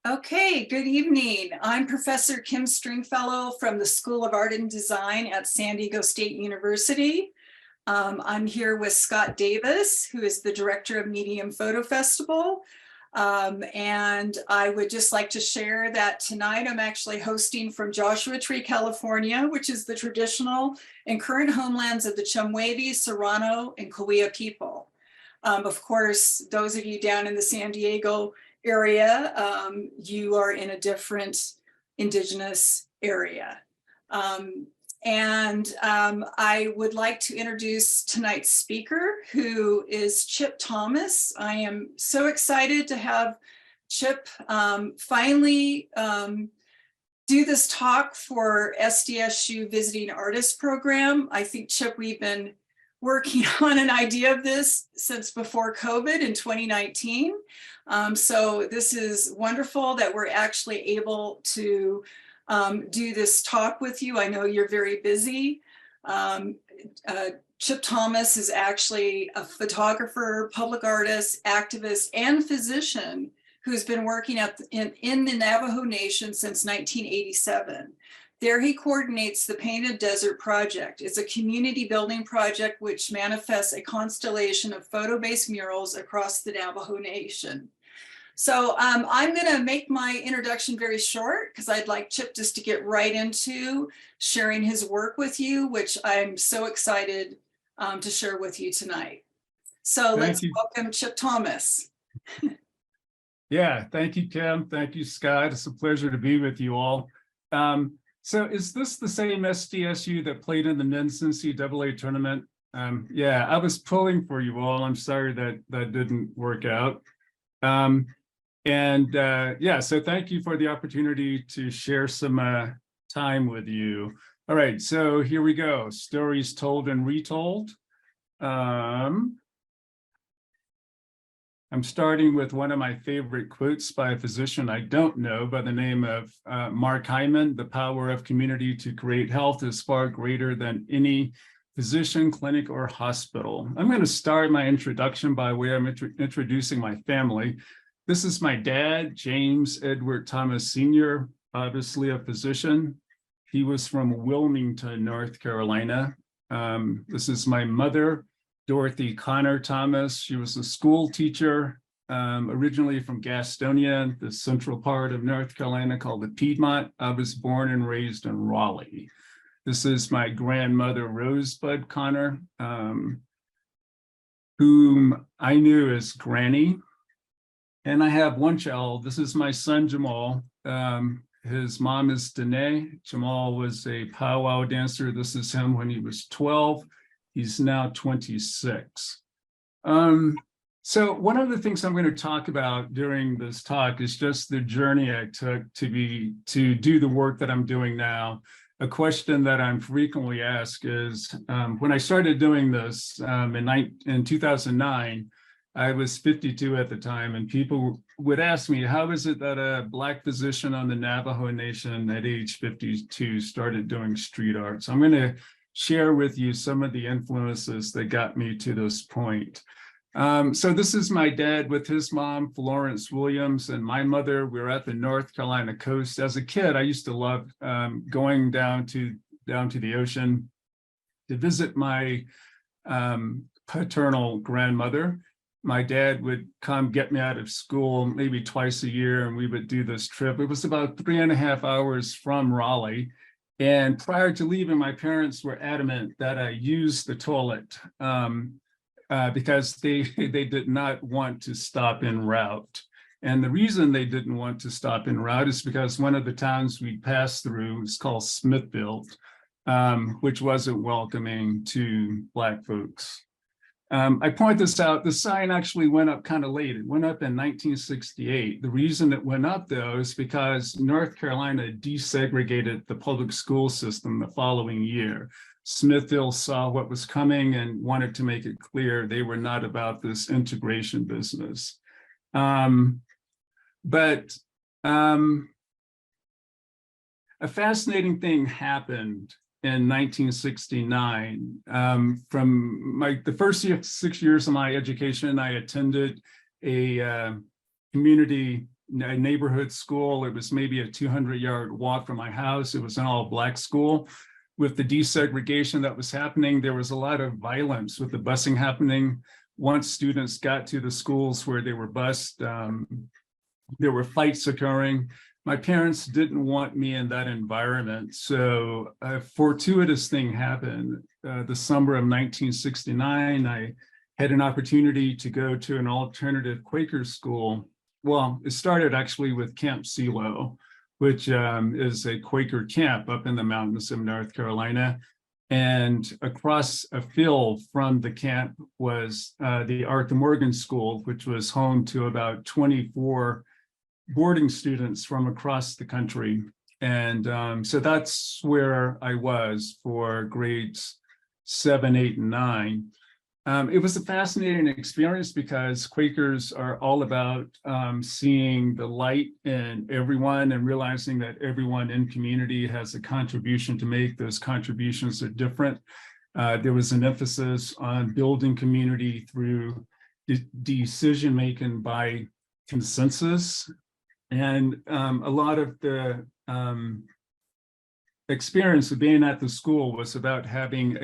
Okay, good evening. I'm Professor Kim Stringfellow from the School of Art and Design at San Diego State University. I'm here with Scott Davis, who is the director of Medium Photo Festival. And I would just like to share that tonight I'm actually hosting from Joshua Tree, California, which is the traditional and current homelands of the Chumwavy, Serrano, and Cahuilla people. Of course, those of you down in the San Diego area, you are in a different indigenous area. I would like to introduce tonight's speaker, who is Chip Thomas. I am so excited to have Chip finally do this talk for SDSU Visiting Artist Program. I think, Chip, we've been working on an idea of this since before COVID in 2019. So this is wonderful that we're actually able to do this talk with you. I know you're very busy. Chip Thomas is actually a photographer, public artist, activist, and physician who's been working in the Navajo Nation since 1987. There he coordinates the Painted Desert Project. It's a community building project which manifests a constellation of photo-based murals across the Navajo Nation. So I'm gonna make my introduction very short because I'd like Chip just to get right into sharing his work with you, which I'm so excited to share with you tonight. So let's welcome Chip Thomas. Yeah, thank you, Kim. Thank you, Scott. It's a pleasure to be with you all. So is this the same SDSU that played in the men's NCAA tournament? Yeah, I was pulling for you all. I'm sorry that didn't work out. Yeah, so thank you for the opportunity to share some time with you. All right, so here we go. Stories told and retold. I'm starting with one of my favorite quotes by a physician I don't know by the name of Mark Hyman. The power of community to create health is far greater than any physician, clinic, or hospital. I'm going to start my introduction by way of introducing my family. This is my dad, James Edward Thomas Sr., obviously a physician. He was from Wilmington, North Carolina. This is my mother, Dorothy Connor Thomas. She was a school teacher, originally from Gastonia, the central part of North Carolina called the Piedmont. I was born and raised in Raleigh. This is my grandmother, Rosebud Connor, whom I knew as Granny. And I have one child. This is my son, Jamal. His mom is Danae. Jamal was a powwow dancer. This is him when he was 12. He's now 26. So one of the things I'm going to talk about during this talk is just the journey I took to do the work that I'm doing now. A question that I'm frequently asked is, when I started doing this in 2009, I was 52 at the time, and people would ask me, how is it that a Black physician on the Navajo Nation at age 52 started doing street art? So I'm going to share with you some of the influences that got me to this point. So this is my dad with his mom, Florence Williams, and my mother. We're at the North Carolina coast. As a kid, I used to love going down to the ocean to visit my paternal grandmother. My dad would come get me out of school maybe twice a year, and we would do this trip. It was about 3.5 hours from Raleigh. And prior to leaving, my parents were adamant that I use the toilet because they did not want to stop en route. And the reason they didn't want to stop en route is because one of the towns we passed through is called Smithfield, which wasn't welcoming to Black folks. I point this out, the sign actually went up kind of late. It went up in 1968. The reason it went up, though, is because North Carolina desegregated the public school system the following year. Smithfield saw what was coming and wanted to make it clear they were not about this integration business. But a fascinating thing happened in 1969. From the first 6 years of my education, I attended a community neighborhood school. It was maybe a 200-yard walk from my house. It was an all-black school. With the desegregation that was happening, there was a lot of violence with the busing happening. Once students got to the schools where they were bused, there were fights occurring. My parents didn't want me in that environment. So a fortuitous thing happened. The summer of 1969, I had an opportunity to go to an alternative Quaker school. Well, it started actually with Camp Silo, which is a Quaker camp up in the mountains of North Carolina. And across a field from the camp was the Arthur Morgan School, which was home to about 24 boarding students from across the country. And so that's where I was for grades 7, 8, and 9. It was a fascinating experience because Quakers are all about seeing the light in everyone and realizing that everyone in community has a contribution to make. Those contributions are different. There was an emphasis on building community through decision-making by consensus. And a lot of the experience of being at the school was about having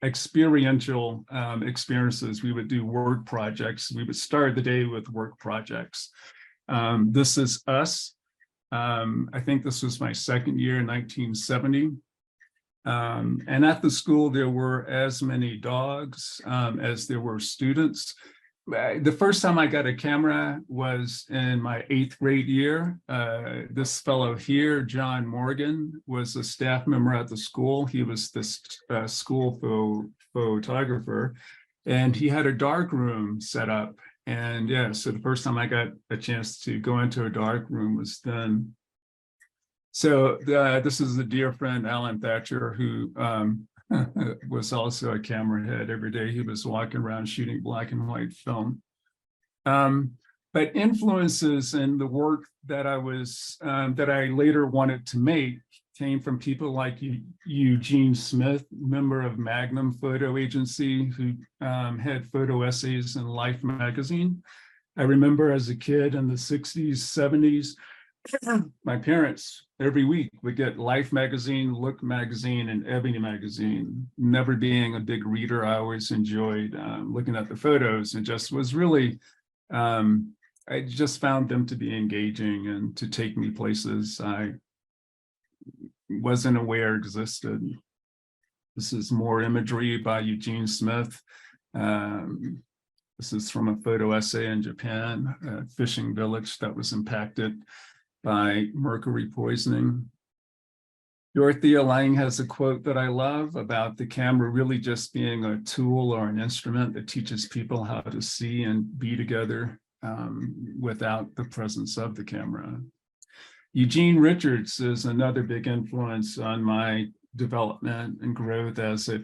experiential experiences. We would do work projects. We would start the day with work projects. This is us. I think this was my second year in 1970. And at the school, there were as many dogs as there were students. The first time I got a camera was in my 8th grade year. This fellow here, John Morgan, was a staff member at the school. He was the school photographer, and he had a dark room set up. And yeah, so the first time I got a chance to go into a dark room was then. So this is a dear friend, Alan Thatcher, who was also a camera head. Every day he was walking around shooting black and white film. But influences in the work that I later wanted to make came from people like Eugene Smith, member of Magnum Photo Agency, who had photo essays in Life magazine. I remember as a kid in the 60s, 70s, my parents every week would get Life magazine, Look magazine, and Ebony magazine. Never being a big reader, I always enjoyed looking at the photos, and just was really, I just found them to be engaging and to take me places I wasn't aware existed. This is more imagery by Eugene Smith. This is from a photo essay in Japan, a fishing village that was impacted by mercury poisoning. Dorothea Lange has a quote that I love about the camera really just being a tool or an instrument that teaches people how to see and be together without the presence of the camera. Eugene Richards is another big influence on my development and growth as a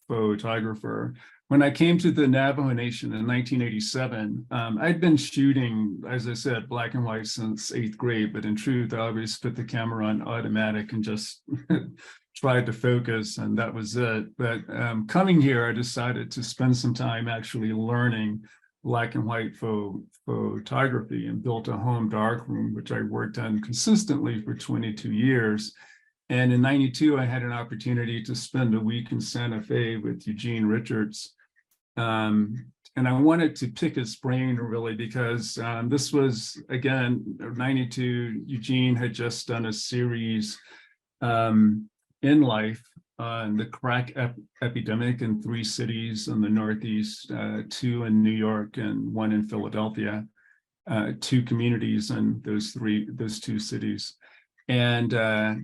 photographer. When I came to the Navajo Nation in 1987, I'd been shooting, as I said, black and white since 8th grade, but in truth, I always put the camera on automatic and just tried to focus, and that was it. But coming here, I decided to spend some time actually learning black and white photography and built a home darkroom, which I worked on consistently for 22 years. And in 92, I had an opportunity to spend a week in Santa Fe with Eugene Richards. And I wanted to pick his brain really because this was, again, 92, Eugene had just done a series in Life on the crack epidemic in 3 cities in the Northeast, 2 in New York and 1 in Philadelphia, 2 communities in those 2 cities. And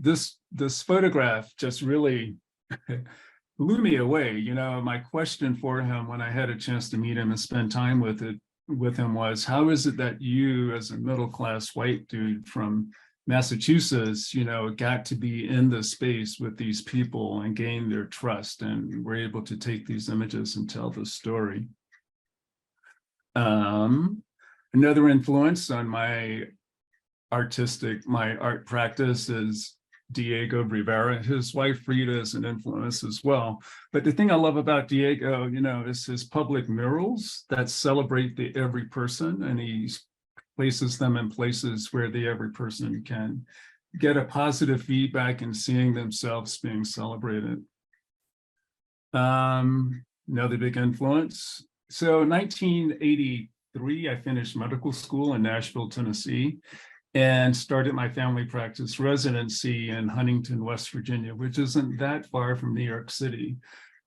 this photograph just really blew me away. You know, my question for him when I had a chance to meet him and spend time with him was, how is it that you, as a middle-class white dude from Massachusetts, you know, got to be in the space with these people and gain their trust and were able to take these images and tell the story? Another influence on my art practice is Diego Rivera. His wife Frida is an influence as well. But the thing I love about Diego, you know, is his public murals that celebrate the every person, and he's places them in places where the every person can get a positive feedback and seeing themselves being celebrated. Another big influence. So 1983, I finished medical school in Nashville, Tennessee, and started my family practice residency in Huntington, West Virginia, which isn't that far from New York City.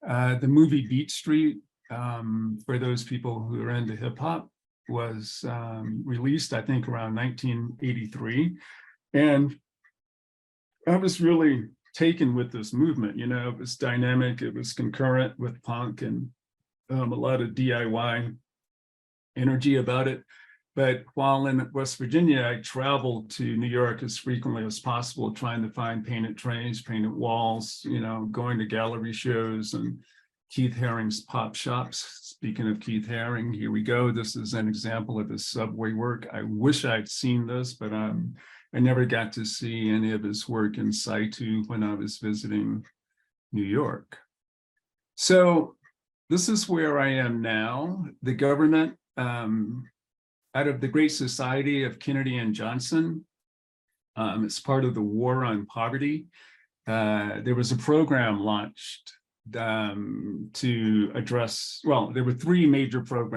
The movie Beat Street, for those people who are into hip hop, was released, I think, around 1983. And I was really taken with this movement. You know, it was dynamic, it was concurrent with punk and a lot of DIY energy about it. But while in West Virginia, I traveled to New York as frequently as possible, trying to find painted trains, painted walls, you know, going to gallery shows and Keith Haring's pop shops. Speaking of Keith Haring, here we go. This is an example of his subway work. I wish I'd seen this, but I never got to see any of his work in situ when I was visiting New York. So this is where I am now. The government, out of the Great Society of Kennedy and Johnson, as part of the war on poverty, there was a program launched to address, well, there were three major social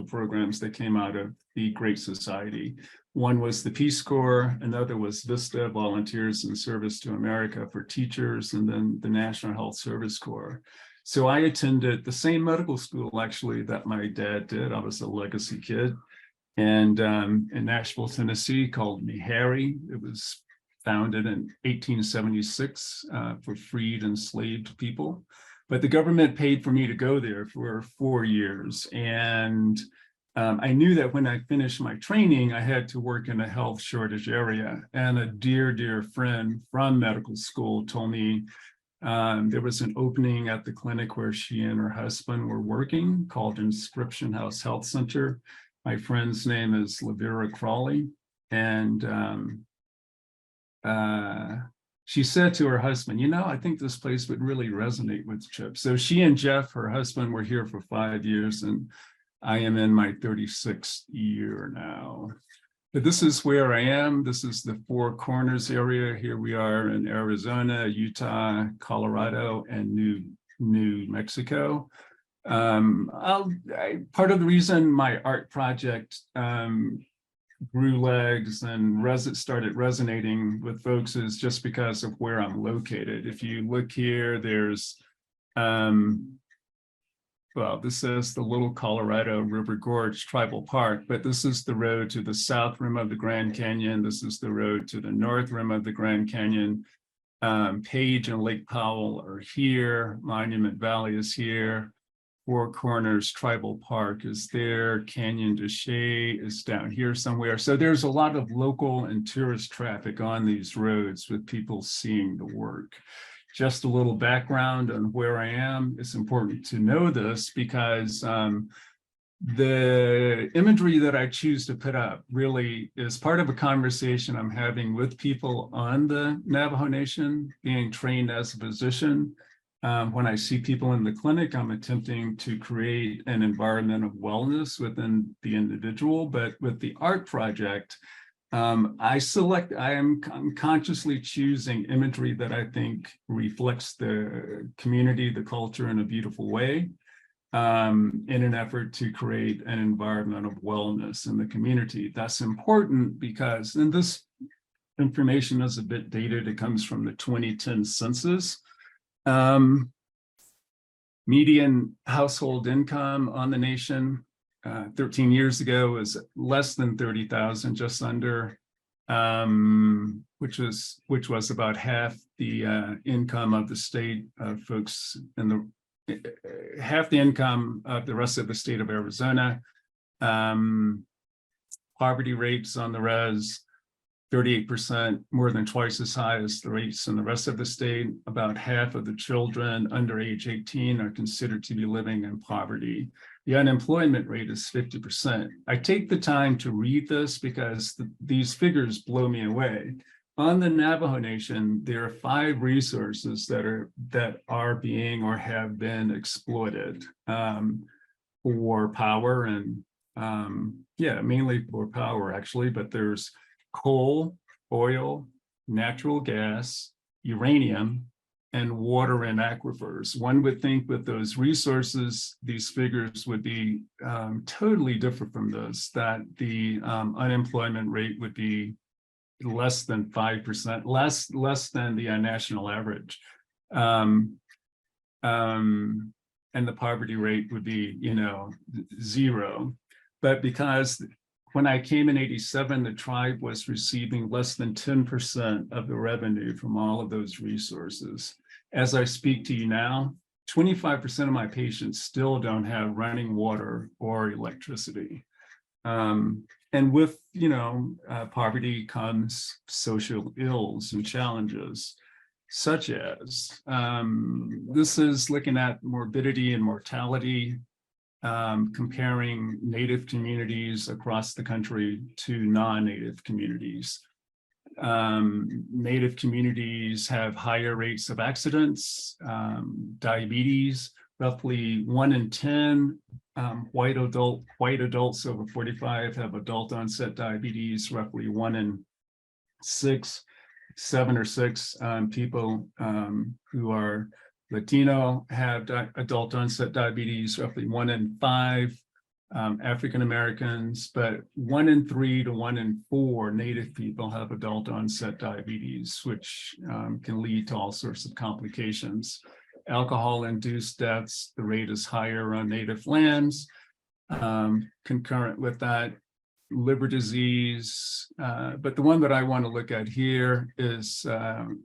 programs that came out of the Great Society. One was the Peace Corps, another was VISTA, Volunteers in Service to America for teachers, and then the National Health Service Corps. So I attended the same medical school, actually, that my dad did. I was a legacy kid. And in Nashville, Tennessee, called me Harry. It was founded in 1876 for freed and enslaved people. But the government paid for me to go there for 4 years. And I knew that when I finished my training, I had to work in a health shortage area. And a dear, dear friend from medical school told me there was an opening at the clinic where she and her husband were working called Inscription House Health Center. My friend's name is Lavera Crawley. And she said to her husband, you know, I think this place would really resonate with Chip. So she and Jeff, her husband, were here for 5 years, and I am in my 36th year now. But this is where I am. This is the Four Corners area. Here we are in Arizona, Utah, Colorado, and New Mexico. Part of the reason my art project grew legs and started resonating with folks is just because of where I'm located. If you look here, there's well, this says the Little Colorado River Gorge Tribal Park, but this is the road to the south rim of the Grand Canyon. This is the road to the north rim of the Grand Canyon. Page and Lake Powell are here. Monument Valley is here. Four Corners Tribal Park is there. Canyon de Chelly is down here somewhere. So there's a lot of local and tourist traffic on these roads with people seeing the work. Just a little background on where I am. It's important to know this because the imagery that I choose to put up really is part of a conversation I'm having with people on the Navajo Nation, being trained as a physician. When I see people in the clinic, I'm attempting to create an environment of wellness within the individual, but with the art project, I'm consciously choosing imagery that I think reflects the community, the culture in a beautiful way, in an effort to create an environment of wellness in the community. That's important because, and this information is a bit dated, it comes from the 2010 census. Median household income on the nation 13 years ago was less than 30,000, just under, which was about half the income of the state of folks in the half the income of the rest of the state of Arizona. Poverty rates on the res, 38%, more than twice as high as the rates in the rest of the state. About half of the children under age 18 are considered to be living in poverty. The unemployment rate is 50%. I take the time to read this because these figures blow me away. On the Navajo Nation, there are 5 resources that are being or have been exploited for power and Yeah, mainly for power actually, but there's coal, oil, natural gas, uranium, and water and aquifers. One would think with those resources, these figures would be totally different from this, that the unemployment rate would be less than 5%, less than the national average. Um, and the poverty rate would be, zero. But because when I came in 87, the tribe was receiving less than 10% of the revenue from all of those resources. As I speak to you now, 25% of my patients still don't have running water or electricity. And with, poverty comes social ills and challenges, such as, this is looking at morbidity and mortality, comparing Native communities across the country to non-Native communities. Native communities have higher rates of accidents, diabetes, roughly 1 in 10 white adults over 45 have adult onset diabetes, roughly 1 in 6, 7 or 6 people who are Latino have adult onset diabetes, roughly 1 in 5 African Americans, but 1 in 3 to 1 in 4 Native people have adult onset diabetes, which can lead to all sorts of complications. Alcohol-induced deaths, the rate is higher on Native lands. Concurrent with that, liver disease, but the one that I want to look at here is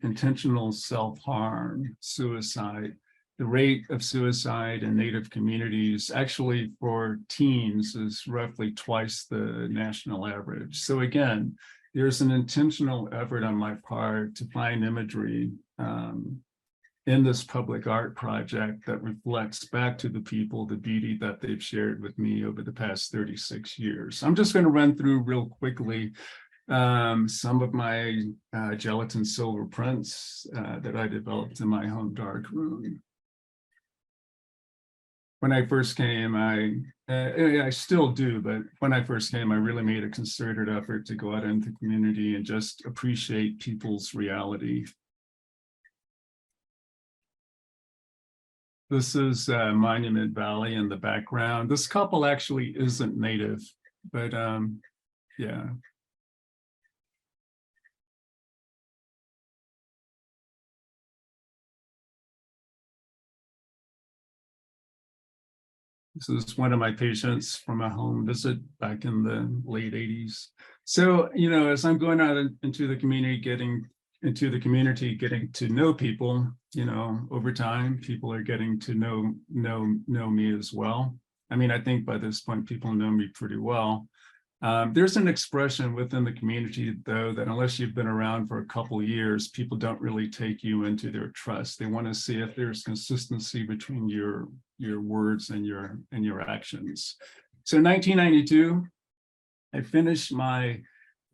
intentional self-harm, suicide. The rate of suicide in Native communities, actually for teens, is roughly twice the national average. So again, there's an intentional effort on my part to find imagery in this public art project that reflects back to the people the beauty that they've shared with me over the past 36 years. I'm just going to run through real quickly some of my gelatin silver prints that I developed in my home darkroom. When I first came, I still do, but when I first came, I really made a concerted effort to go out into the community and just appreciate people's reality. This is Monument Valley in the background. This couple actually isn't Native, but yeah. This is one of my patients from a home visit back in the late 80s. So, as I'm going out into the community, getting to know people, over time, people are getting to know me as well. I mean, I think by this point, people know me pretty well. There's an expression within the community, though, that unless you've been around for a couple of years, people don't really take you into their trust. They want to see if there's consistency between your words and your actions. So in 1992, I finished my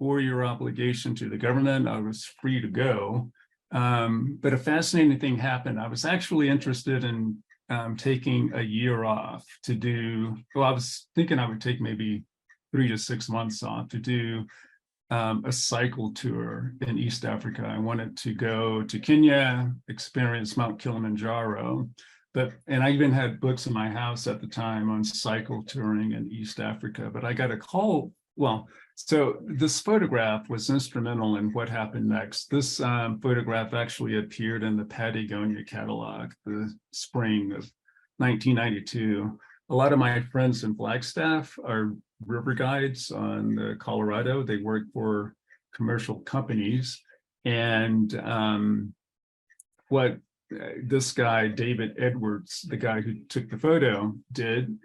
4-year obligation to the government. I was free to go. But a fascinating thing happened. I was actually interested in taking a year off to do, I was thinking I would take maybe 3 to 6 months off to do a cycle tour in East Africa. I wanted to go to Kenya, experience Mount Kilimanjaro, and I even had books in my house at the time on cycle touring in East Africa, but I got a call. Well, so this photograph was instrumental in what happened next. This photograph actually appeared in the Patagonia catalog, the spring of 1992. A lot of my friends in Flagstaff are river guides on the Colorado. They work for commercial companies. And what this guy, David Edwards, the guy who took the photo, did,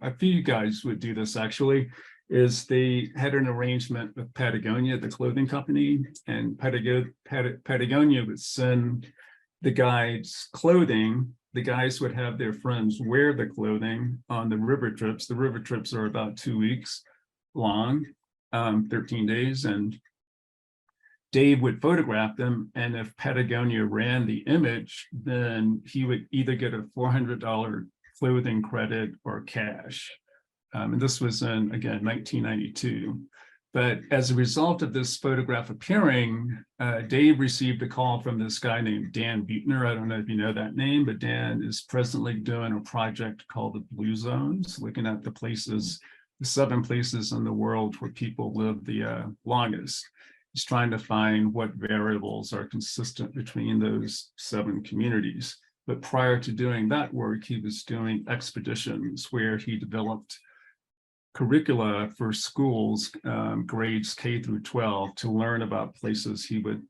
a few guys would do this actually, is they had an arrangement with Patagonia, the clothing company, and Patagonia would send the guides clothing. The guys would have their friends wear the clothing on the river trips. The river trips are about 2 weeks long, 13 days, and Dave would photograph them, and if Patagonia ran the image, then he would either get a $400 clothing credit or cash. And this was in, again, 1992. But as a result of this photograph appearing, Dave received a call from this guy named Dan Buettner. I don't know if you know that name, but Dan is presently doing a project called the Blue Zones, looking at the places, the 7 places in the world where people live the longest. He's trying to find what variables are consistent between those 7 communities. But prior to doing that work, he was doing expeditions where he developed curricula for schools, grades K through 12, to learn about places he would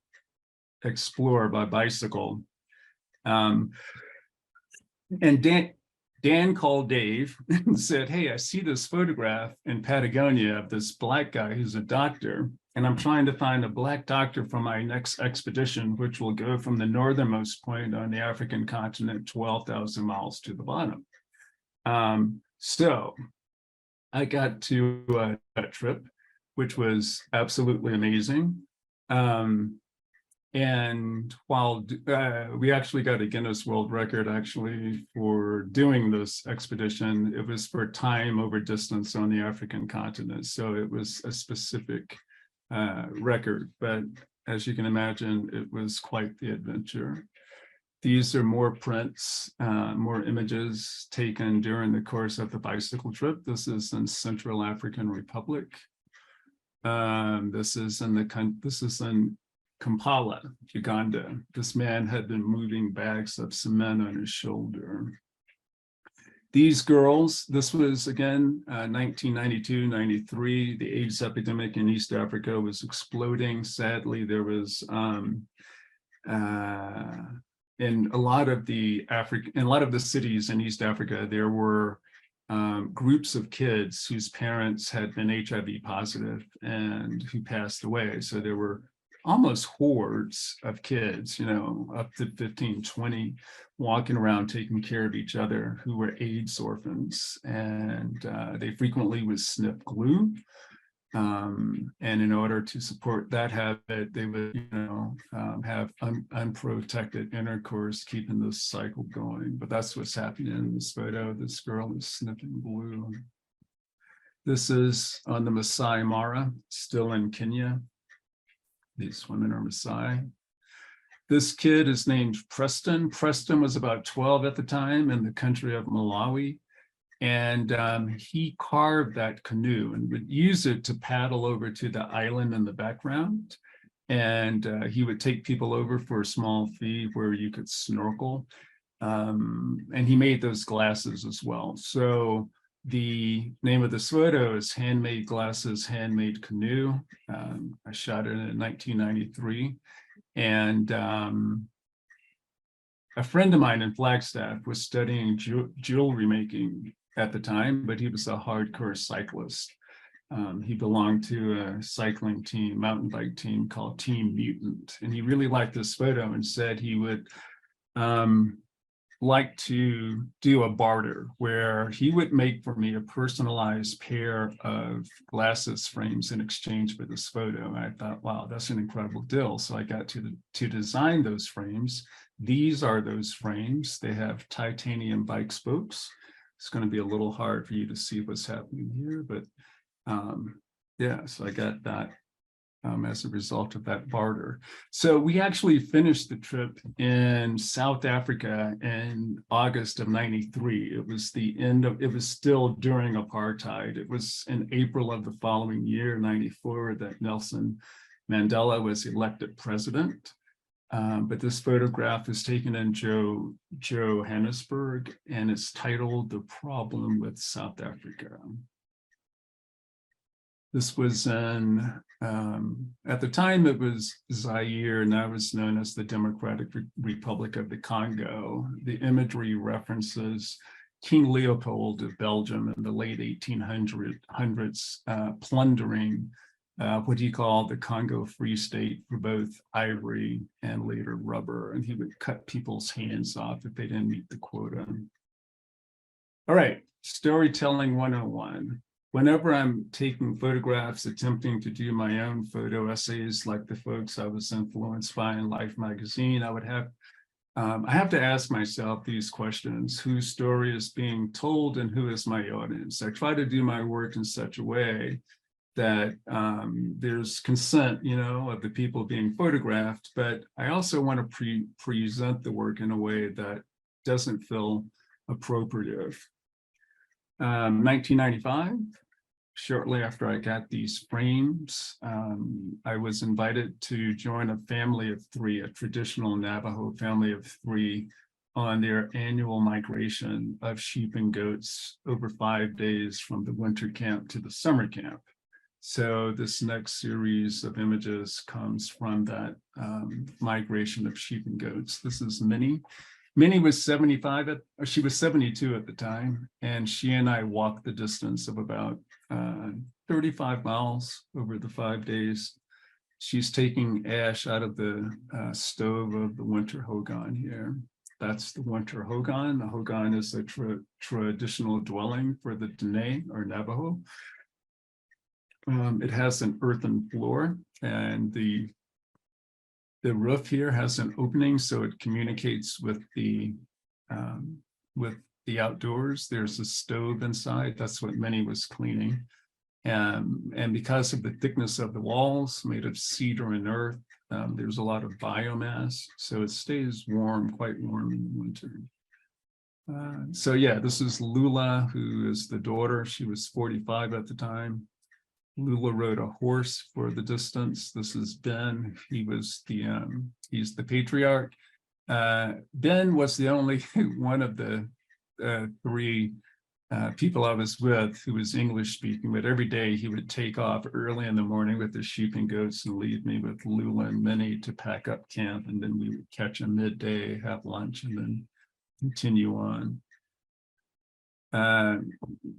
explore by bicycle. And Dan called Dave and said, "Hey, I see this photograph in Patagonia of this Black guy who's a doctor, and I'm trying to find a Black doctor for my next expedition, which will go from the northernmost point on the African continent, 12,000 miles to the bottom." So I got to that trip, which was absolutely amazing. And while we actually got a Guinness World Record actually for doing this expedition, it was for time over distance on the African continent. So it was a specific record, but as you can imagine, it was quite the adventure. These are more prints, more images taken during the course of the bicycle trip. This is in Central African Republic. This is in Kampala, Uganda. This man had been moving bags of cement on his shoulder. These girls, this was again 1992, 93. The AIDS epidemic in East Africa was exploding. Sadly, there was in a lot of the cities in East Africa, there were groups of kids whose parents had been HIV positive and who passed away. So there were almost hordes of kids, up to 15, 20, walking around taking care of each other who were AIDS orphans. And they frequently would sniff glue. And in order to support that habit, they would, have unprotected intercourse, keeping this cycle going. But that's what's happening in this photo. This girl is sniffing glue. This is on the Masai Mara, still in Kenya. These women are Maasai. This kid is named Preston. Preston was about 12 at the time in the country of Malawi. And he carved that canoe and would use it to paddle over to the island in the background. And he would take people over for a small fee where you could snorkel. And he made those glasses as well. So the name of this photo is Handmade Glasses, Handmade Canoe. I shot it in 1993. And a friend of mine in Flagstaff was studying jewelry making at the time, but he was a hardcore cyclist. He belonged to a cycling team, mountain bike team called Team Mutant. And he really liked this photo and said he would like to do a barter where he would make for me a personalized pair of glasses frames in exchange for this photo. And I thought, wow, that's an incredible deal. So I got to design those frames. These are those frames. They have titanium bike spokes. It's going to be a little hard for you to see what's happening here, but yeah, so I got that as a result of that barter. So we actually finished the trip in South Africa in August of 93. It was it was still during apartheid. It was in April of the following year, 94, that Nelson Mandela was elected president. But this photograph is taken in Johannesburg, and it's titled "The Problem with South Africa." This was in, at the time it was Zaire, now it's known as the Democratic Republic of the Congo. The imagery references King Leopold of Belgium in the late 1800s plundering what he called the Congo Free State for both ivory and later rubber. And he would cut people's hands off if they didn't meet the quota. All right, storytelling 101. Whenever I'm taking photographs, attempting to do my own photo essays like the folks I was influenced by in Life magazine, I would have I have to ask myself these questions: whose story is being told and who is my audience? I try to do my work in such a way that there's consent, of the people being photographed, but I also want to present the work in a way that doesn't feel appropriative. 1995, shortly after I got these frames, I was invited to join a family of three, a traditional Navajo family of three, on their annual migration of sheep and goats over 5 days from the winter camp to the summer camp. So this next series of images comes from that migration of sheep and goats. This is Minnie. Minnie was 75, she was 72 at the time, and she and I walked the distance of about 35 miles over the 5 days. She's taking ash out of the stove of the winter hogan here. That's the winter hogan. The hogan is a traditional dwelling for the Dene or Navajo. It has an earthen floor, and the roof here has an opening, so it communicates with the outdoors. There's a stove inside. That's what Minnie was cleaning. And because of the thickness of the walls made of cedar and earth, there's a lot of biomass, so it stays warm, quite warm in the winter. So yeah, this is Lula, who is the daughter. She was 45 at the time. Lula rode a horse for the distance. This is Ben. He was he's the patriarch. Ben was the only one of the three people I was with who was English speaking, but every day he would take off early in the morning with the sheep and goats and leave me with Lula and Minnie to pack up camp. And then we would catch him midday, have lunch, and then continue on.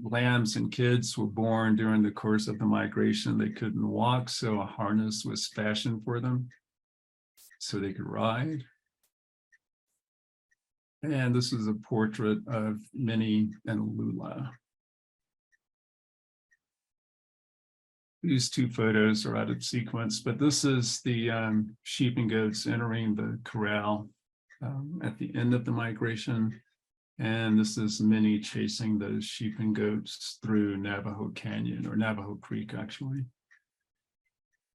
Lambs and kids were born during the course of the migration. They couldn't walk, so a harness was fashioned for them so they could ride. And this is a portrait of Minnie and Lula. These two photos are out of sequence, but this is the sheep and goats entering the corral at the end of the migration. And this is Minnie chasing those sheep and goats through Navajo Canyon, or Navajo Creek, actually.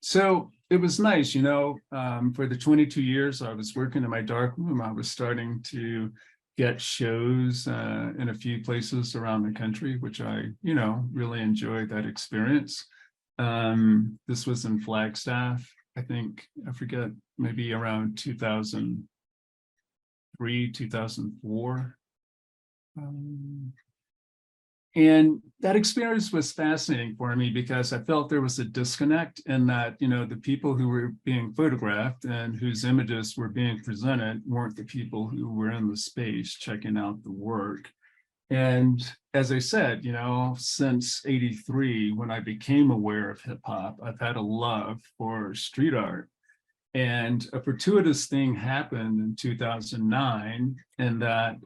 So it was nice, for the 22 years I was working in my darkroom, I was starting to get shows in a few places around the country, which I, really enjoyed that experience. This was in Flagstaff, I forget, maybe around 2003, 2004. And that experience was fascinating for me because I felt there was a disconnect in that, the people who were being photographed and whose images were being presented weren't the people who were in the space checking out the work. And as I said, since '83, when I became aware of hip hop, I've had a love for street art. And a fortuitous thing happened in 2009, in that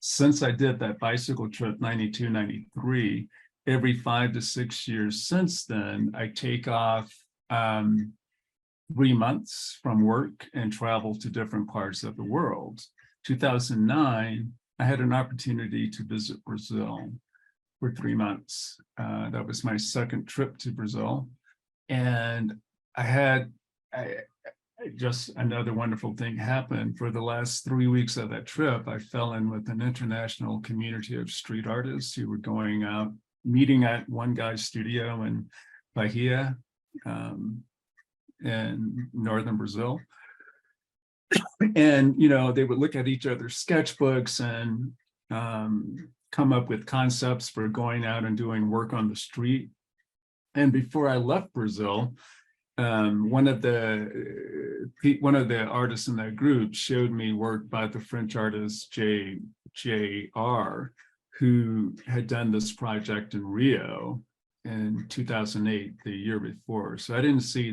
since I did that bicycle trip, 92, 93, every 5 to 6 years since then, I take off 3 months from work and travel to different parts of the world. 2009, I had an opportunity to visit Brazil for 3 months. That was my second trip to Brazil. And just another wonderful thing happened. For the last 3 weeks of that trip, I fell in with an international community of street artists who were going out, meeting at one guy's studio in Bahia, in northern Brazil. And, they would look at each other's sketchbooks and come up with concepts for going out and doing work on the street. And before I left Brazil, one of the artists in that group showed me work by the French artist J.R., who had done this project in Rio in 2008, the year before. So I didn't see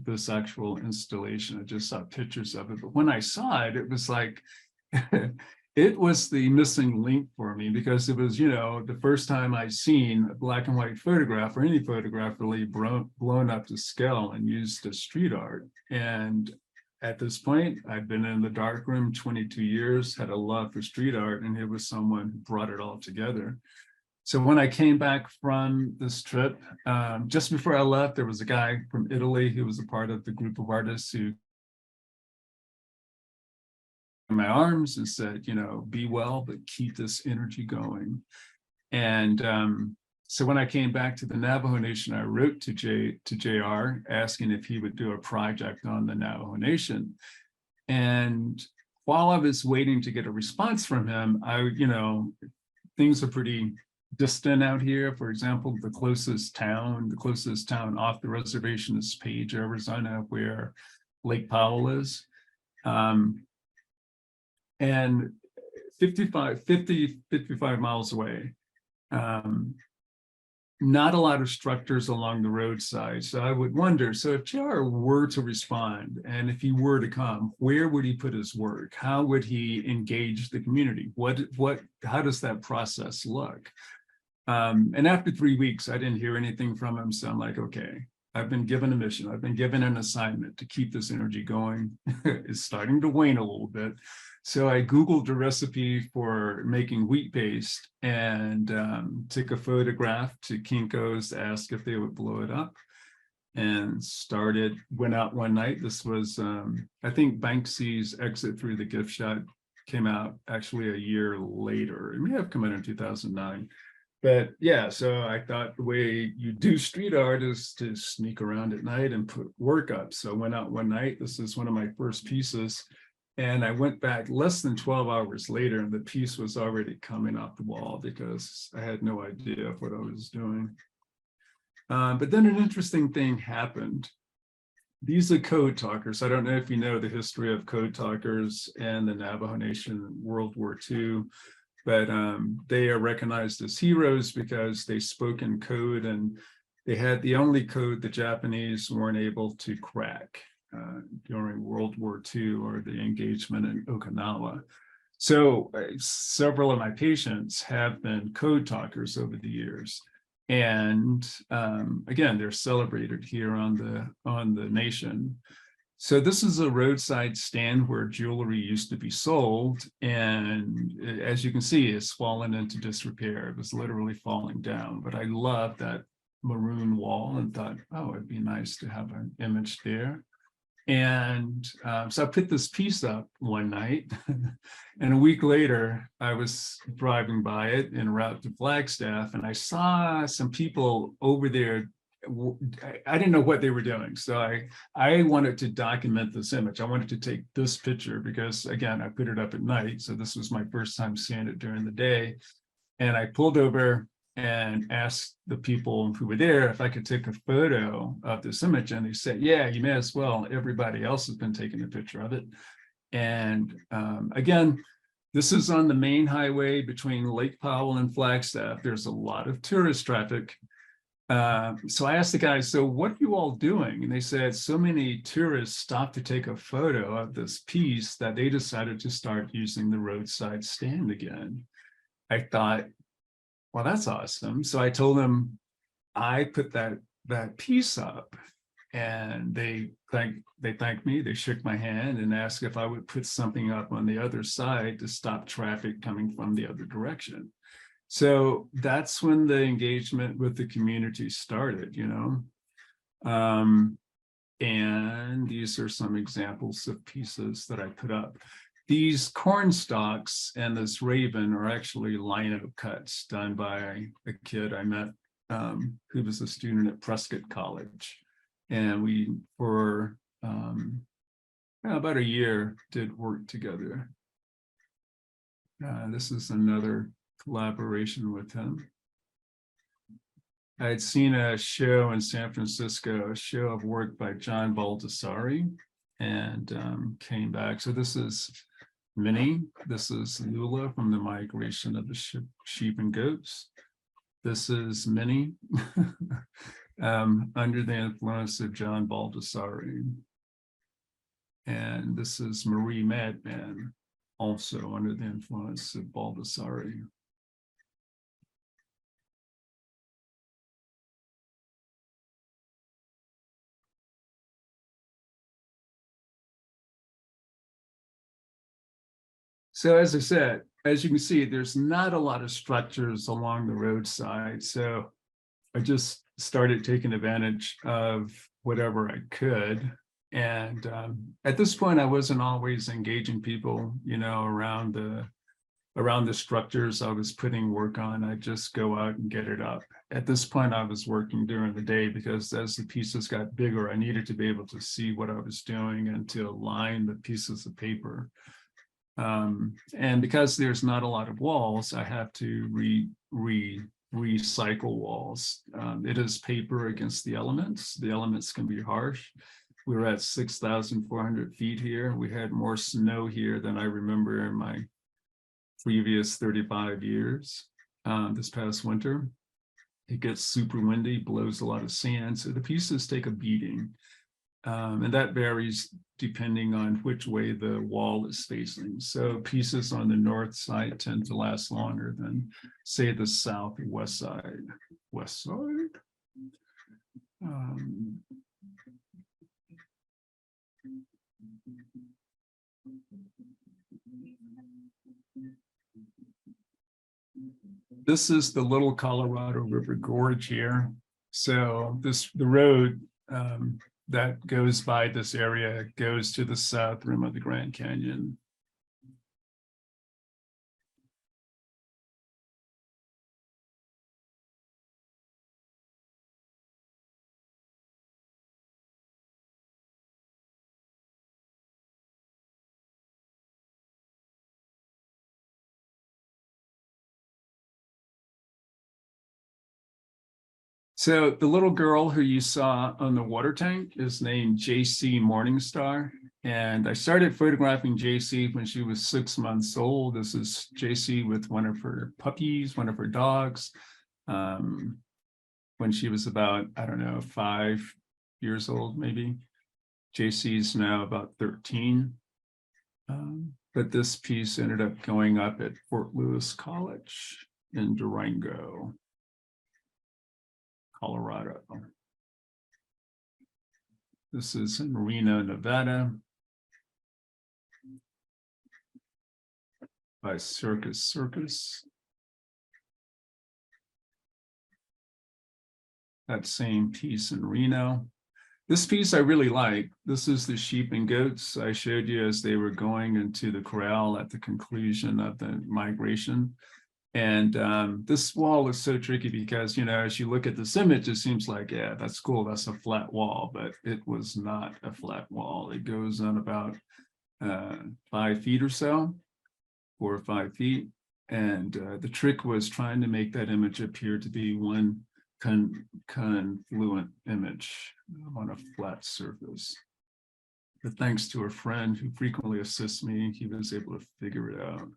this actual installation. I just saw pictures of it. But when I saw it, it was like, it was the missing link for me, because it was, the first time I'd seen a black and white photograph, or any photograph really blown up to scale and used as street art. And at this point, I'd been in the darkroom 22 years, had a love for street art, and here was someone who brought it all together. So when I came back from this trip, just before I left, there was a guy from Italy who was a part of the group of artists who in my arms and said, you know, be well, but keep this energy going. And so when I came back to the Navajo Nation, I wrote to JR asking if he would do a project on the Navajo Nation. And while I was waiting to get a response from him, things are pretty distant out here. For example, the closest town off the reservation is Page, Arizona, where Lake Powell is. And 55 miles away. Not a lot of structures along the roadside. So I would wonder, so if JR were to respond, and if he were to come, where would he put his work? How would he engage the community? How does that process look? And after 3 weeks, I didn't hear anything from him. So I'm like, okay, I've been given a mission. I've been given an assignment to keep this energy going. It's starting to wane a little bit. So I Googled a recipe for making wheat paste and took a photograph to Kinko's to ask if they would blow it up, and went out one night. This was, I think Banksy's Exit Through the Gift Shop came out actually a year later. It may have come out in 2009. But yeah, so I thought the way you do street art is to sneak around at night and put work up. So I went out one night. This is one of my first pieces. And I went back less than 12 hours later, and the piece was already coming off the wall because I had no idea of what I was doing. But then an interesting thing happened. These are code talkers. I don't know if you know the history of code talkers and the Navajo Nation in World War II, but they are recognized as heroes because they spoke in code, and they had the only code the Japanese weren't able to crack during World War II or the engagement in Okinawa. So several of my patients have been code talkers over the years. And again, they're celebrated here on the nation. So this is a roadside stand where jewelry used to be sold. And as you can see, it's fallen into disrepair. It was literally falling down. But I love that maroon wall and thought, oh, it'd be nice to have an image there. And so I put this piece up one night, and a week later, I was driving by it en route to Flagstaff, and I saw some people over there. I didn't know what they were doing. So I wanted to document this image. I wanted to take this picture because, again, I put it up at night. So this was my first time seeing it during the day. And I pulled over and asked the people who were there if I could take a photo of this image. And they said, yeah, you may as well. Everybody else has been taking a picture of it. And again, this is on the main highway between Lake Powell and Flagstaff. There's a lot of tourist traffic. So I asked the guys, so what are you all doing? And they said, so many tourists stopped to take a photo of this piece that they decided to start using the roadside stand again. I thought, well, that's awesome. So I told them I put that piece up, and they thanked me. They shook my hand and asked if I would put something up on the other side to stop traffic coming from the other direction. So that's when the engagement with the community started, and these are some examples of pieces that I put up. These corn stalks and this raven are actually lino cuts done by a kid I met who was a student at Prescott College. And we, for about a year, did work together. This is another collaboration with him. I had seen a show in San Francisco, a show of work by John Baldessari, and came back. So this is Minnie. This is Lula from the Migration of the Sheep and Goats. This is Minnie under the influence of John Baldessari. And this is Marie Madman, also under the influence of Baldessari. So as I said, as you can see, there's not a lot of structures along the roadside. So I just started taking advantage of whatever I could. And at this point, I wasn't always engaging people, around the structures I was putting work on. I just go out and get it up. At this point, I was working during the day because as the pieces got bigger, I needed to be able to see what I was doing and to align the pieces of paper. And because there's not a lot of walls, I have to recycle walls. It is paper against the elements. The elements can be harsh. We're at 6,400 feet here. We had more snow here than I remember in my previous 35 years. This past winter, it gets super windy, blows a lot of sand. So the pieces take a beating. And that varies depending on which way the wall is facing. So pieces on the north side tend to last longer than, say, the south or west side. West side. This is the Little Colorado River Gorge here. So the road that goes by this area goes to the south rim of the Grand Canyon. So the little girl who you saw on the water tank is named JC Morningstar. And I started photographing JC when she was 6 months old. This is JC with one of her puppies, one of her dogs. When she was about, I don't know, 5 years old, maybe. JC's now about 13. But this piece ended up going up at Fort Lewis College in Durango, Colorado. This is in Reno, Nevada, by Circus. That same piece in Reno. This piece I really like. This is the sheep and goats I showed you as they were going into the corral at the conclusion of the migration. And this wall is so tricky because, as you look at this image, it seems like, yeah, that's cool. That's a flat wall, but it was not a flat wall. It goes on about 5 feet or so, 4 or 5 feet. And the trick was trying to make that image appear to be one confluent image on a flat surface. But thanks to a friend who frequently assists me, he was able to figure it out.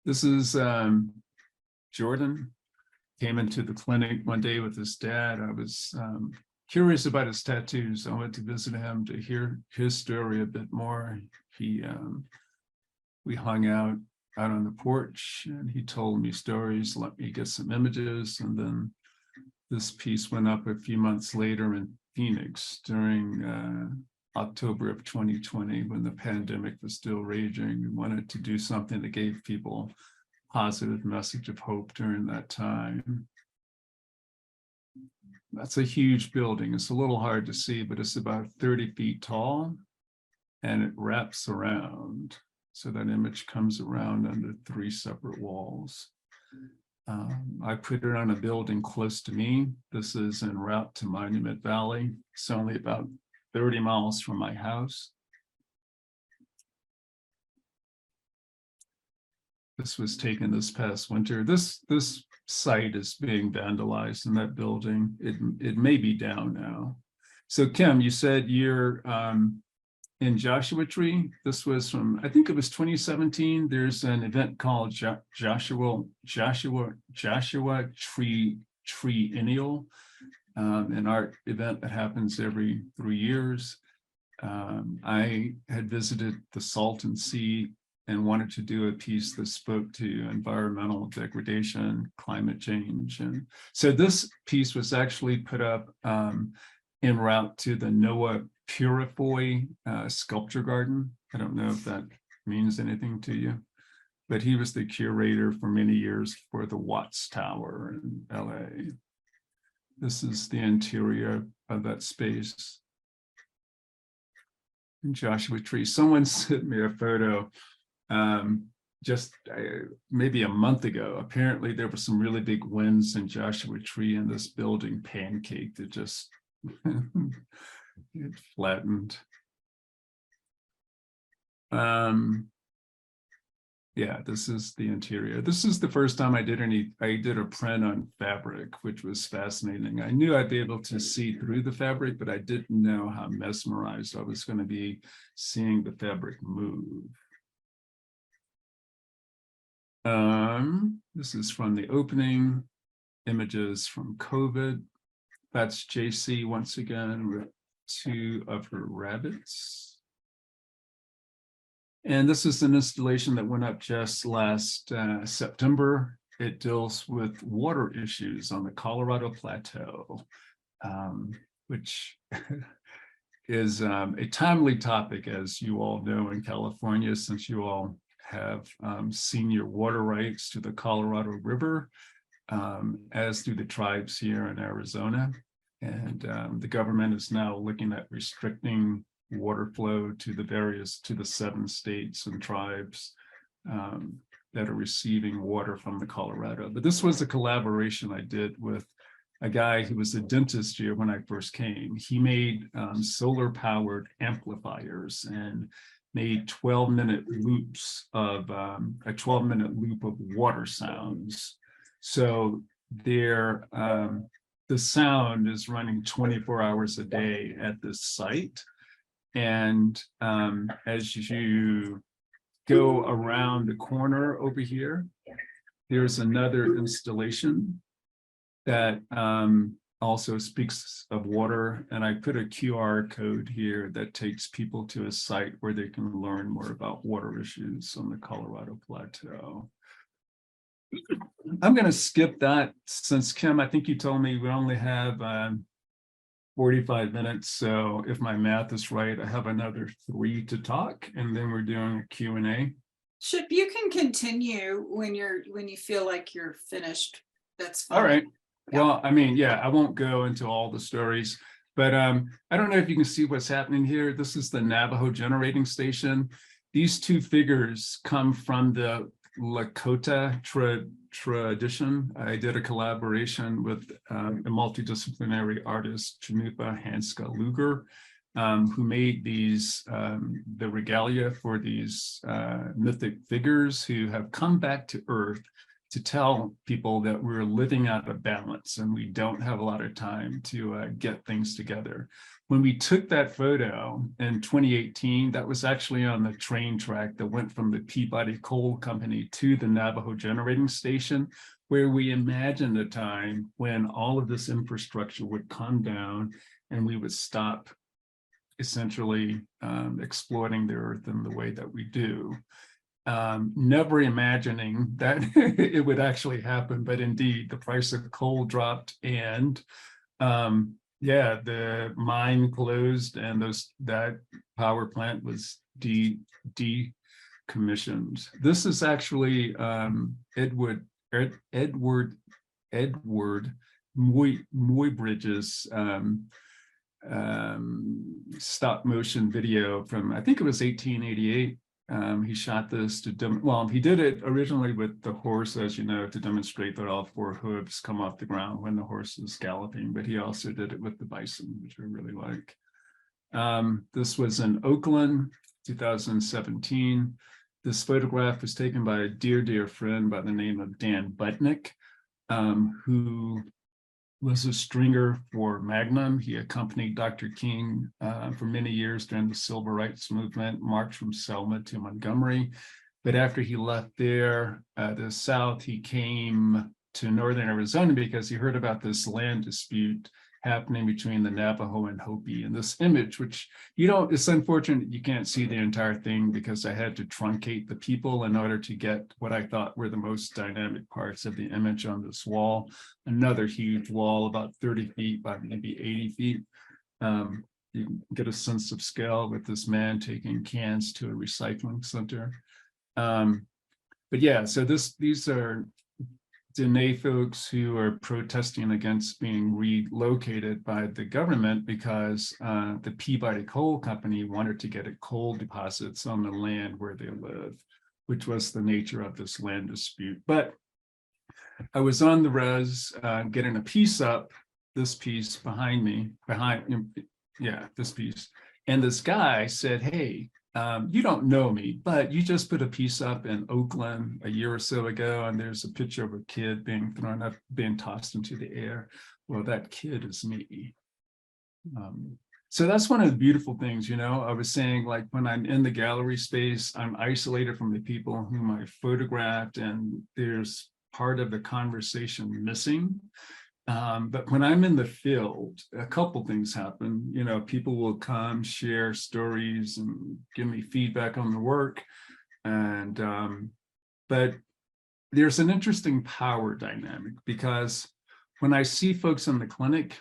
This is Jordan. Came into the clinic one day with his dad. I was curious about his tattoos. I went to visit him to hear his story a bit more. We hung out on the porch and he told me stories, let me get some images. And then this piece went up a few months later in Phoenix during October of 2020, when the pandemic was still raging. We wanted to do something that gave people a positive message of hope during that time. That's a huge building. It's a little hard to see, but it's about 30 feet tall and it wraps around. So that image comes around under 3 separate walls. I put it on a building close to me. This is en route to Monument Valley. It's only about 30 miles from my house. This was taken this past winter. This site is being vandalized in that building. It may be down now. So Kim, you said you're in Joshua Tree. This was from, I think it was 2017. There's an event called Joshua Tree Triennial, an art event that happens every 3 years. I had visited the Salton Sea and wanted to do a piece that spoke to environmental degradation, climate change. And so this piece was actually put up en route to the Noah Purifoy sculpture garden. I don't know if that means anything to you, but he was the curator for many years for the Watts Tower in LA. This is the interior of that space. Joshua Tree. Someone sent me a photo just maybe a month ago. Apparently there were some really big winds in Joshua Tree, and this building pancaked. It just it flattened. Yeah, this is the interior. This is the first time I did a print on fabric, which was fascinating. I knew I'd be able to see through the fabric, but I didn't know how mesmerized I was going to be seeing the fabric move. This is from the opening, images from COVID. That's JC once again with 2 of her rabbits. And this is an installation that went up just last September. It deals with water issues on the Colorado Plateau, which is a timely topic, as you all know, in California, since you all have senior water rights to the Colorado River, as do the tribes here in Arizona. And the government is now looking at restricting water flow to the 7 states and tribes that are receiving water from the Colorado. But this was a collaboration I did with a guy who was a dentist here when I first came. He made solar powered amplifiers and made 12-minute loops of a 12-minute loop of water sounds. So the sound is running 24 hours a day at this site. And as you go around the corner over here, there's another installation that also speaks of water. And I put a QR code here that takes people to a site where they can learn more about water issues on the Colorado Plateau. I'm going to skip that since, Kim, I think you told me we only have 45 minutes. So if my math is right, I have another 3 to talk, and then we're doing a Q&A. Chip, you can continue when you feel like you're finished. That's fine. All right. Yeah. Well, I mean, yeah, I won't go into all the stories, but I don't know if you can see what's happening here. This is the Navajo generating station. These 2 figures come from the Lakota tradition. I did a collaboration with a multidisciplinary artist, Janupa Hanska Luger, who made these, the regalia for these mythic figures who have come back to Earth to tell people that we're living out of balance and we don't have a lot of time to get things together. When we took that photo in 2018, that was actually on the train track that went from the Peabody Coal Company to the Navajo generating station, where we imagined a time when all of this infrastructure would come down and we would stop essentially exploiting the earth in the way that we do. Never imagining that it would actually happen, but indeed the price of coal dropped, and yeah, the mine closed, and that power plant was decommissioned. This is actually Edward Muybridge's stop motion video from, I think it was 1888. He shot this to he did it originally with the horse, as you know, to demonstrate that all 4 hooves come off the ground when the horse is galloping, but he also did it with the bison, which I really like. This was in Oakland, 2017. This photograph was taken by a dear friend by the name of Dan Butnick, who was a stringer for Magnum. He accompanied Dr. King for many years during the Civil Rights Movement, marched from Selma to Montgomery. But after he left there, the South, he came to Northern Arizona because he heard about this land dispute happening between the Navajo and Hopi. And this image, which, it's unfortunate you can't see the entire thing because I had to truncate the people in order to get what I thought were the most dynamic parts of the image on this wall. Another huge wall, about 30 feet by maybe 80 feet. you get a sense of scale with this man taking cans to a recycling center. But yeah, so these are Dene folks who are protesting against being relocated by the government because the Peabody Coal Company wanted to get at coal deposits on the land where they live, which was the nature of this land dispute. But I was on the res getting a piece up, this piece behind me, this piece. And this guy said, hey, you don't know me, but you just put a piece up in Oakland a year or so ago, and there's a picture of a kid being thrown up, being tossed into the air. Well, that kid is me. So that's one of the beautiful things, you know. I was saying, like, when I'm in the gallery space, I'm isolated from the people whom I photographed, and there's part of the conversation missing. But when I'm in the field, a couple things happen. You know, people will come share stories and give me feedback on the work. And but there's an interesting power dynamic, because when I see folks in the clinic,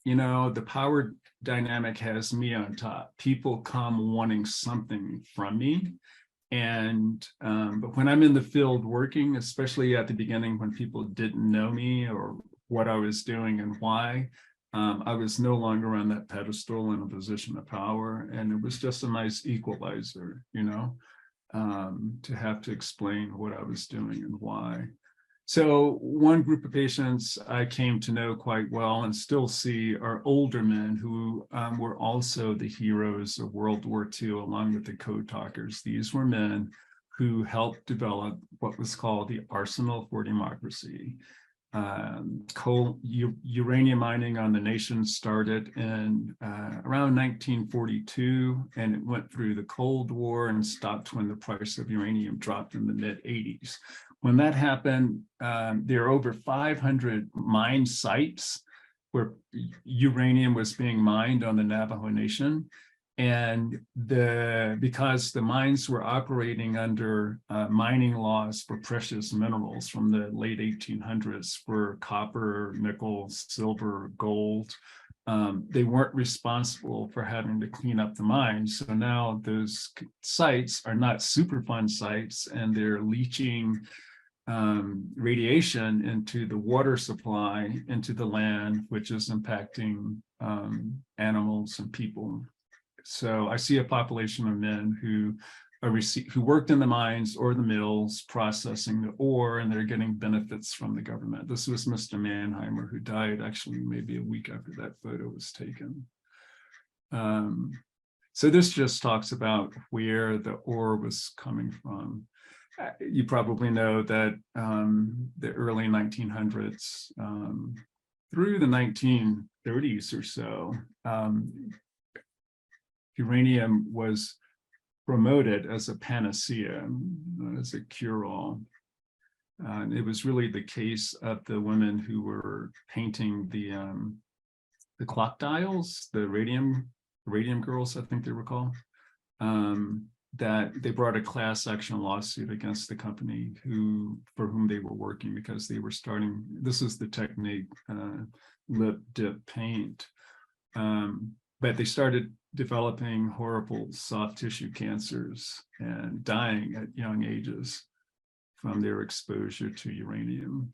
you know, the power dynamic has me on top. People come wanting something from me. And but when I'm in the field working, especially at the beginning when people didn't know me or what I was doing and why, I was no longer on that pedestal in a position of power. And it was just a nice equalizer, you know, to have to explain what I was doing and why. So one group of patients I came to know quite well and still see are older men who were also the heroes of World War II, along with the code talkers. These were men who helped develop what was called the Arsenal for Democracy. Uranium mining on the nation started in around 1942, and it went through the Cold War and stopped when the price of uranium dropped in the mid-80s. When that happened, there are over 500 mine sites where uranium was being mined on the Navajo Nation. And because the mines were operating under mining laws for precious minerals from the late 1800s for copper, nickel, silver, gold, they weren't responsible for having to clean up the mines. So now those sites are not Superfund sites, and they're leaching radiation into the water supply, into the land, which is impacting animals and people. So I see a population of men who worked in the mines or the mills processing the ore, and they're getting benefits from the government. This was Mr. Mannheimer, who died actually maybe a week after that photo was taken. So this just talks about where the ore was coming from. You probably know that the early 1900s through the 1930s or so, uranium was promoted as a panacea, as a cure-all. And it was really the case of the women who were painting the clock dials, the radium girls, I think they were called, that they brought a class action lawsuit against the company for whom they were working, because they were starting, this is the technique, lip dip paint. But they started developing horrible soft tissue cancers and dying at young ages from their exposure to uranium.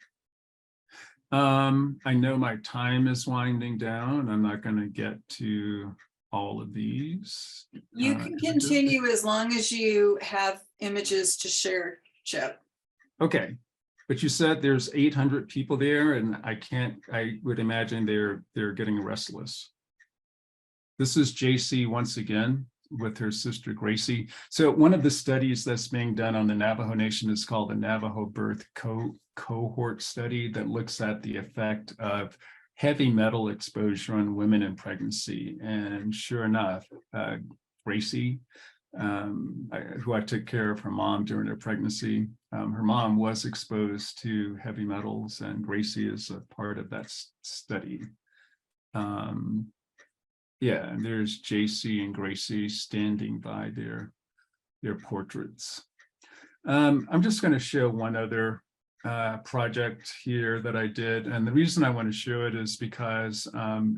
I know my time is winding down. I'm not going to get to all of these. You can continue as long as you have images to share, Chip. Okay. But you said there's 800 people there, and I would imagine they're getting restless. This is JC once again with her sister Gracie. So one of the studies that's being done on the Navajo Nation is called the Navajo Birth Cohort Study, that looks at the effect of heavy metal exposure on women in pregnancy. And sure enough, Gracie, who I took care of her mom during her pregnancy, her mom was exposed to heavy metals, and Gracie is a part of that study. Yeah, and there's JC and Gracie standing by their portraits. I'm just going to show one other project here that I did. And the reason I want to show it is because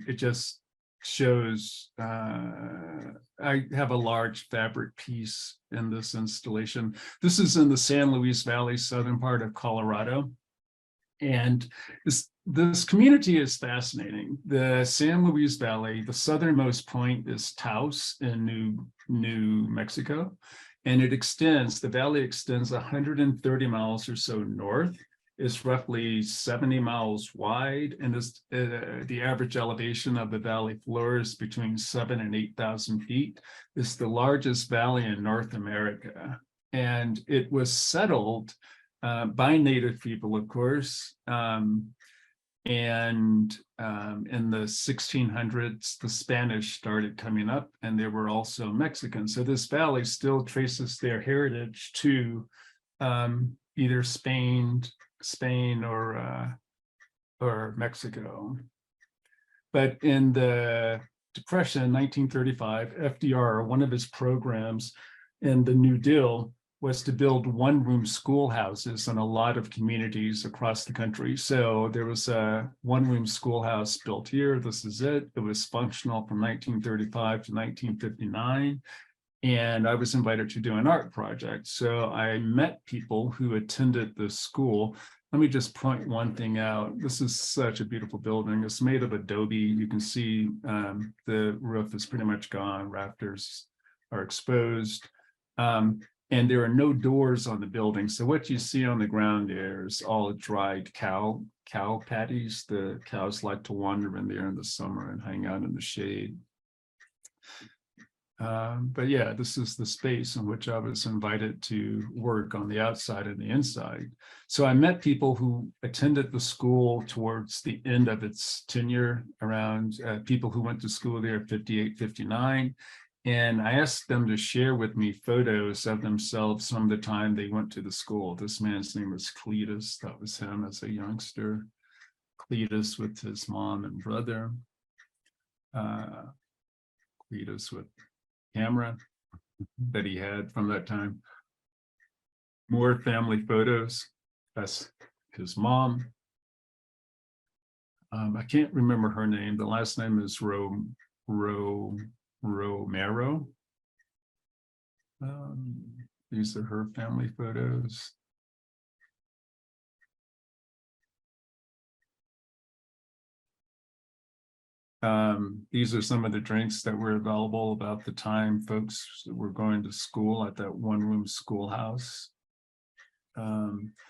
it just shows, I have a large fabric piece in this installation. This is in the San Luis Valley, southern part of Colorado. And this community is fascinating. The San Luis Valley, the southernmost point is Taos in New Mexico. And it extends, the valley extends 130 miles or so north. It's roughly 70 miles wide, and the average elevation of the valley floor is between 7,000 and 8,000 feet. It's the largest valley in North America. And it was settled by Native people, of course. And in the 1600s, the Spanish started coming up, and there were also Mexicans. So this valley still traces their heritage to either Spain or Mexico. But in the Depression, 1935, FDR, one of his programs in the New Deal was to build one-room schoolhouses in a lot of communities across the country. So there was a one-room schoolhouse built here. This is it. It was functional from 1935 to 1959. And I was invited to do an art project. So I met people who attended the school. Let me just point one thing out. This is such a beautiful building. It's made of adobe. You can see the roof is pretty much gone. Rafters are exposed. And there are no doors on the building. So what you see on the ground there is all dried cow patties. The cows like to wander in there in the summer and hang out in the shade. But yeah, this is the space in which I was invited to work on the outside and the inside. So I met people who attended the school towards the end of its tenure, around people who went to school there 58, 59. And I asked them to share with me photos of themselves from the time they went to the school. This man's name was Cletus. That was him as a youngster. Cletus with his mom and brother. Cletus with camera that he had from that time. More family photos. That's his mom. I can't remember her name. The last name is Romero. These are her family photos. These are some of the drinks that were available about the time folks were going to school at that one-room schoolhouse.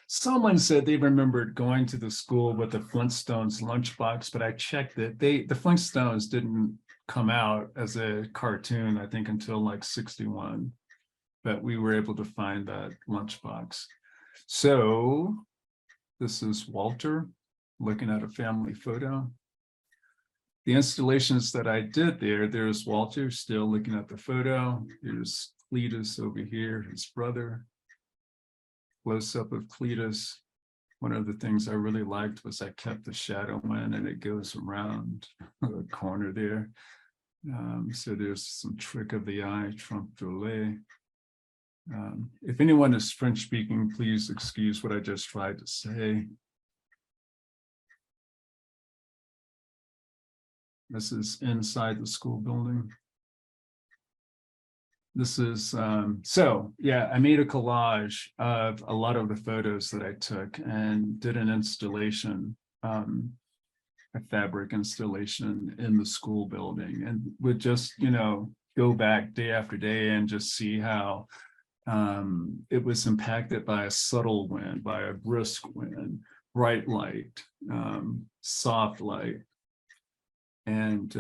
Someone said they remembered going to the school with the Flintstones lunchbox, but I checked it. The Flintstones didn't come out as a cartoon, I think, until like 61. But we were able to find that lunchbox. So this is Walter looking at a family photo. The installations that I did there's Walter still looking at the photo. There's Cletus over here, his brother. Close up of Cletus. One of the things I really liked was I kept the shadow in and it goes around the corner there. So there's some trick of the eye, trompe l'oeil. If anyone is French speaking, please excuse what I just tried to say. This is inside the school building. This is, so yeah, I made a collage of a lot of the photos that I took and did an installation, a fabric installation in the school building, and would just, go back day after day and just see how it was impacted by a subtle wind, by a brisk wind, bright light, soft light. And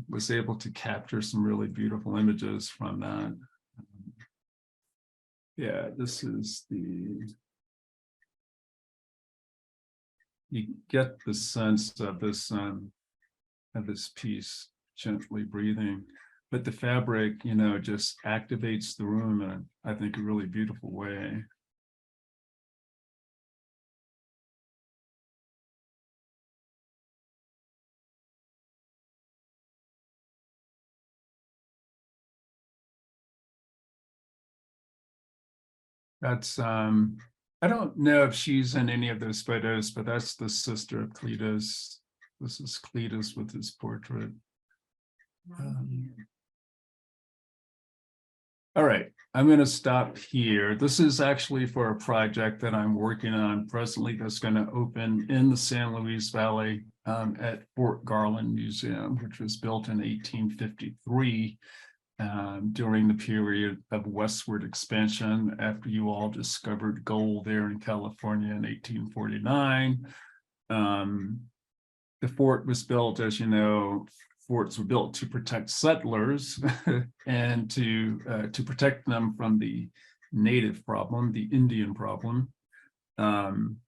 was able to capture some really beautiful images from that. Yeah, this is you get the sense of this piece gently breathing, but the fabric, just activates the room in, I think, a really beautiful way. That's, I don't know if she's in any of those photos, but that's the sister of Cletus. This is Cletus with his portrait. All right, I'm going to stop here. This is actually for a project that I'm working on presently that's going to open in the San Luis Valley at Fort Garland Museum, which was built in 1853 during the period of westward expansion after you all discovered gold there in California in 1849. The fort was built, as you know, forts were built to protect settlers and to protect them from the native problem, the Indian problem. And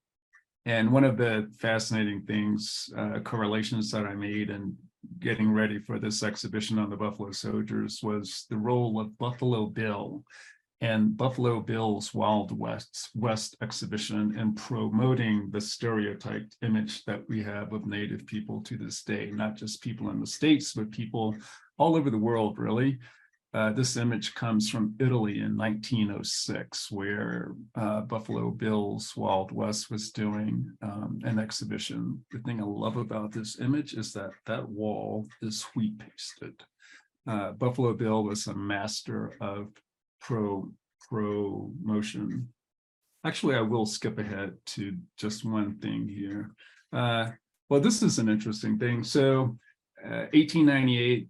one of the fascinating things, correlations that I made in getting ready for this exhibition on the Buffalo Soldiers was the role of Buffalo Bill and Buffalo Bill's Wild West exhibition in promoting the stereotyped image that we have of Native people to this day, not just people in the States, but people all over the world, really. This image comes from Italy in 1906, where Buffalo Bill's Wild West was doing an exhibition. The thing I love about this image is that that wall is wheat pasted. Buffalo Bill was a master of promotion. Actually, I will skip ahead to just one thing here. Well, this is an interesting thing. So 1898,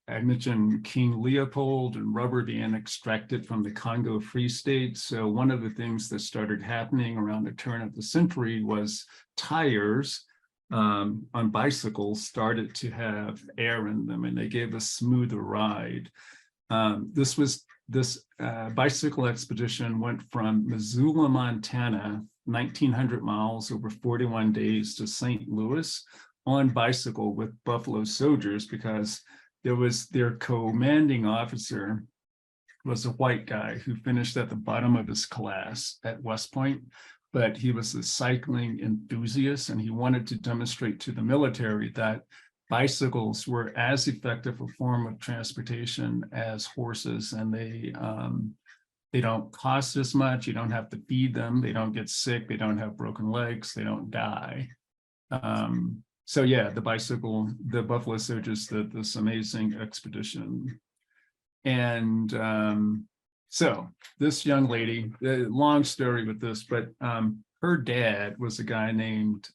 I mentioned King Leopold and rubber being extracted from the Congo Free State. So one of the things that started happening around the turn of the century was tires on bicycles started to have air in them, and they gave a smoother ride. This bicycle expedition went from Missoula, Montana, 1,900 miles over 41 days to St. Louis on bicycle with Buffalo Soldiers, because there was their commanding officer was a white guy who finished at the bottom of his class at West Point, but he was a cycling enthusiast, and he wanted to demonstrate to the military that bicycles were as effective a form of transportation as horses, and they don't cost as much. You don't have to feed them. They don't get sick. They don't have broken legs. They don't die. So yeah, the Buffalo Soldiers did this amazing expedition. And so this young lady, long story with this, but her dad was a guy named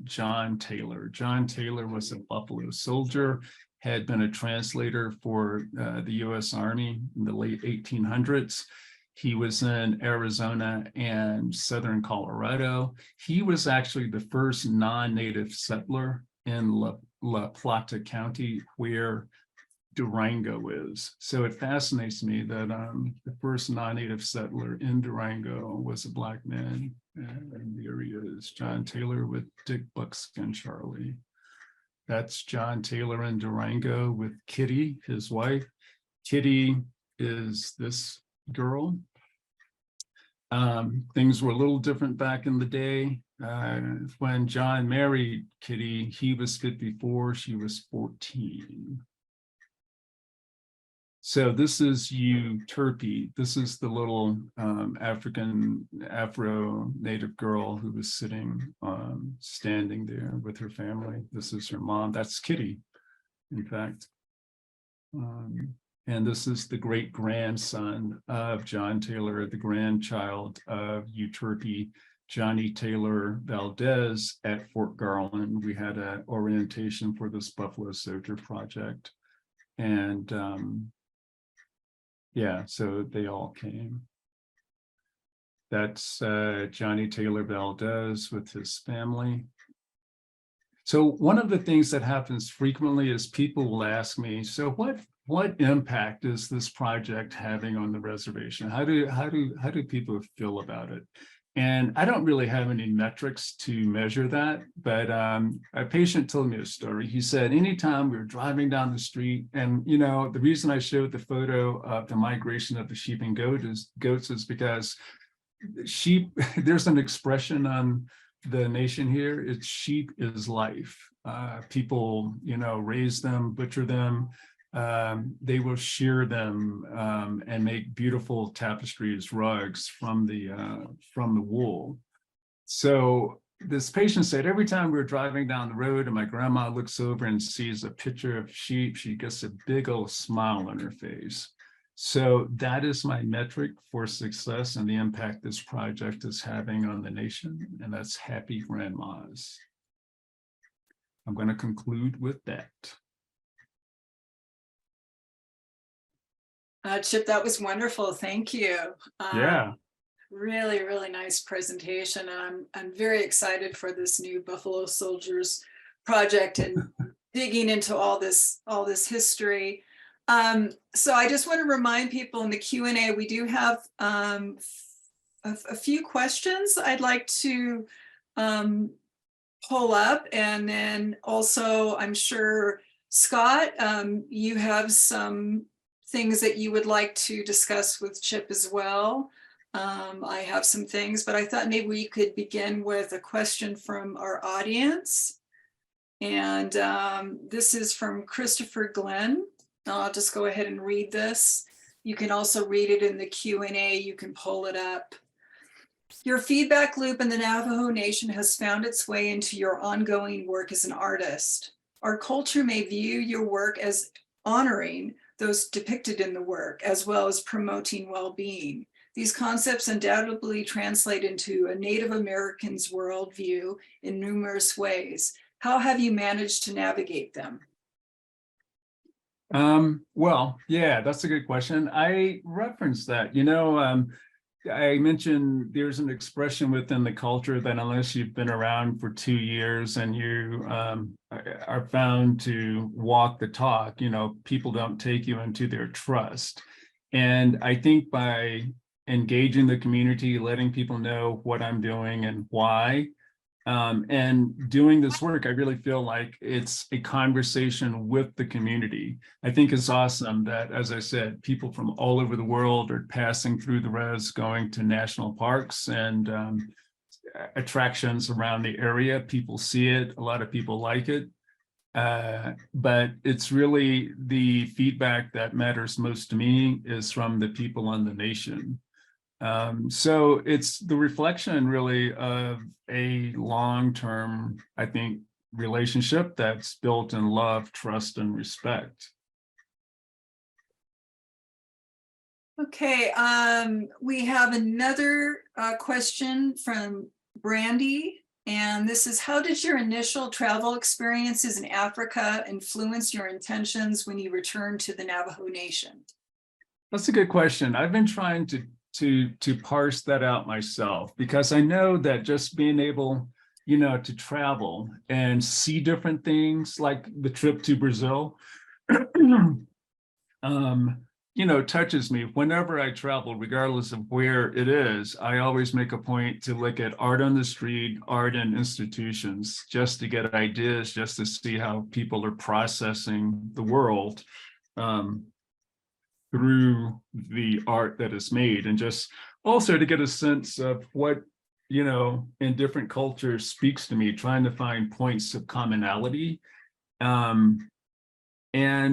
John Taylor. John Taylor was a Buffalo Soldier, had been a translator for the US Army in the late 1800s. He was in Arizona and southern Colorado. He was actually the first non-native settler in La Plata County, where Durango is. So it fascinates me that the first non-native settler in Durango was a Black man. And there he is, John Taylor with Dick Buckskin Charlie. That's John Taylor in Durango with Kitty, his wife. Kitty is this girl. Things were a little different back in the day. When John married Kitty, he was 54, she was 14. So this is Euterpe. This is the little Afro-Native girl who was standing there with her family. This is her mom. That's Kitty, in fact. And this is the great-grandson of John Taylor, the grandchild of Euterpe, Johnny Taylor Valdez at Fort Garland. We had an orientation for this Buffalo Soldier project. And yeah, so they all came. That's Johnny Taylor Valdez with his family. So one of the things that happens frequently is people will ask me, so what impact is this project having on the reservation? How do people feel about it? And I don't really have any metrics to measure that, but a patient told me a story. He said, anytime we were driving down the street, and you know, the reason I showed the photo of the migration of the sheep and goats is because sheep, there's an expression on the nation here, it's sheep is life. People, you know, raise them, butcher them, they will shear them and make beautiful tapestries, rugs from the wool. So this patient said every time we were driving down the road and my grandma looks over and sees a picture of sheep, she gets a big old smile on her face. So that is my metric for success and the impact this project is having on the nation, and that's happy grandmas. I'm going to conclude with that. Chip, that was wonderful. Thank you. Yeah. Really, really nice presentation. And I'm very excited for this new Buffalo Soldiers project and digging into all this history. So I just want to remind people in the Q&A, we do have a few questions I'd like to pull up. And then also, I'm sure, Scott, you have some things that you would like to discuss with Chip as well. I have some things, but I thought maybe we could begin with a question from our audience. And this is from Christopher Glenn. I'll just go ahead and read this. You can also read it in the Q&A. You can pull it up. Your feedback loop in the Navajo Nation has found its way into your ongoing work as an artist. Our culture may view your work as honoring those depicted in the work, as well as promoting well-being. These concepts undoubtedly translate into a Native American's worldview in numerous ways. How have you managed to navigate them? Well, yeah, that's a good question. I referenced that, I mentioned there's an expression within the culture that unless you've been around for 2 years and you are found to walk the talk, people don't take you into their trust. And I think by engaging the community, letting people know what I'm doing and why, and doing this work, I really feel like it's a conversation with the community. I think it's awesome that, as I said, people from all over the world are passing through the res, going to national parks and attractions around the area. People see it, a lot of people like it. But it's really the feedback that matters most to me is from the people on the nation. So it's the reflection really of a long-term, I think, relationship that's built in love, trust, and respect. Okay, we have another question from Brandy, and this is, how did your initial travel experiences in Africa influence your intentions when you returned to the Navajo Nation? That's a good question. I've been trying to parse that out myself, because I know that just being able, to travel and see different things, like the trip to Brazil, touches me. Whenever I travel, regardless of where it is, I always make a point to look at art on the street, art in institutions, just to get ideas, just to see how people are processing the world through the art that is made, and just also to get a sense of what, in different cultures speaks to me, trying to find points of commonality. And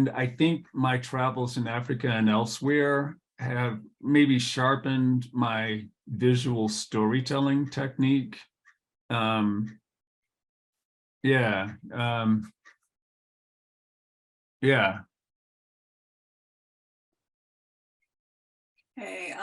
I think my travels in Africa and elsewhere have maybe sharpened my visual storytelling technique. Yeah. Okay,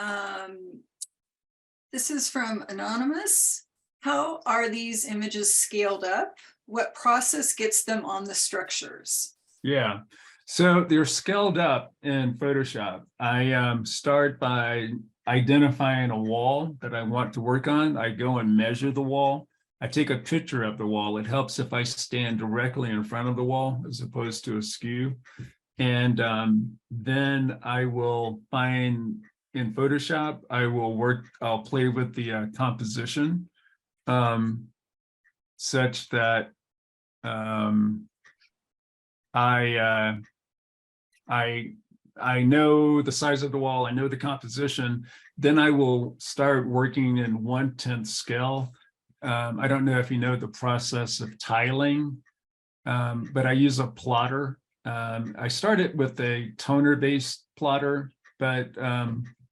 this is from Anonymous. How are these images scaled up? What process gets them on the structures? Yeah, so they're scaled up in Photoshop. I start by identifying a wall that I want to work on. I go and measure the wall. I take a picture of the wall. It helps if I stand directly in front of the wall as opposed to askew. And then I will find in Photoshop, I'll play with the composition such that I know the size of the wall, I know the composition, then I will start working in 1/10 scale. I don't know if you know the process of tiling, but I use a plotter. I started with a toner-based plotter, but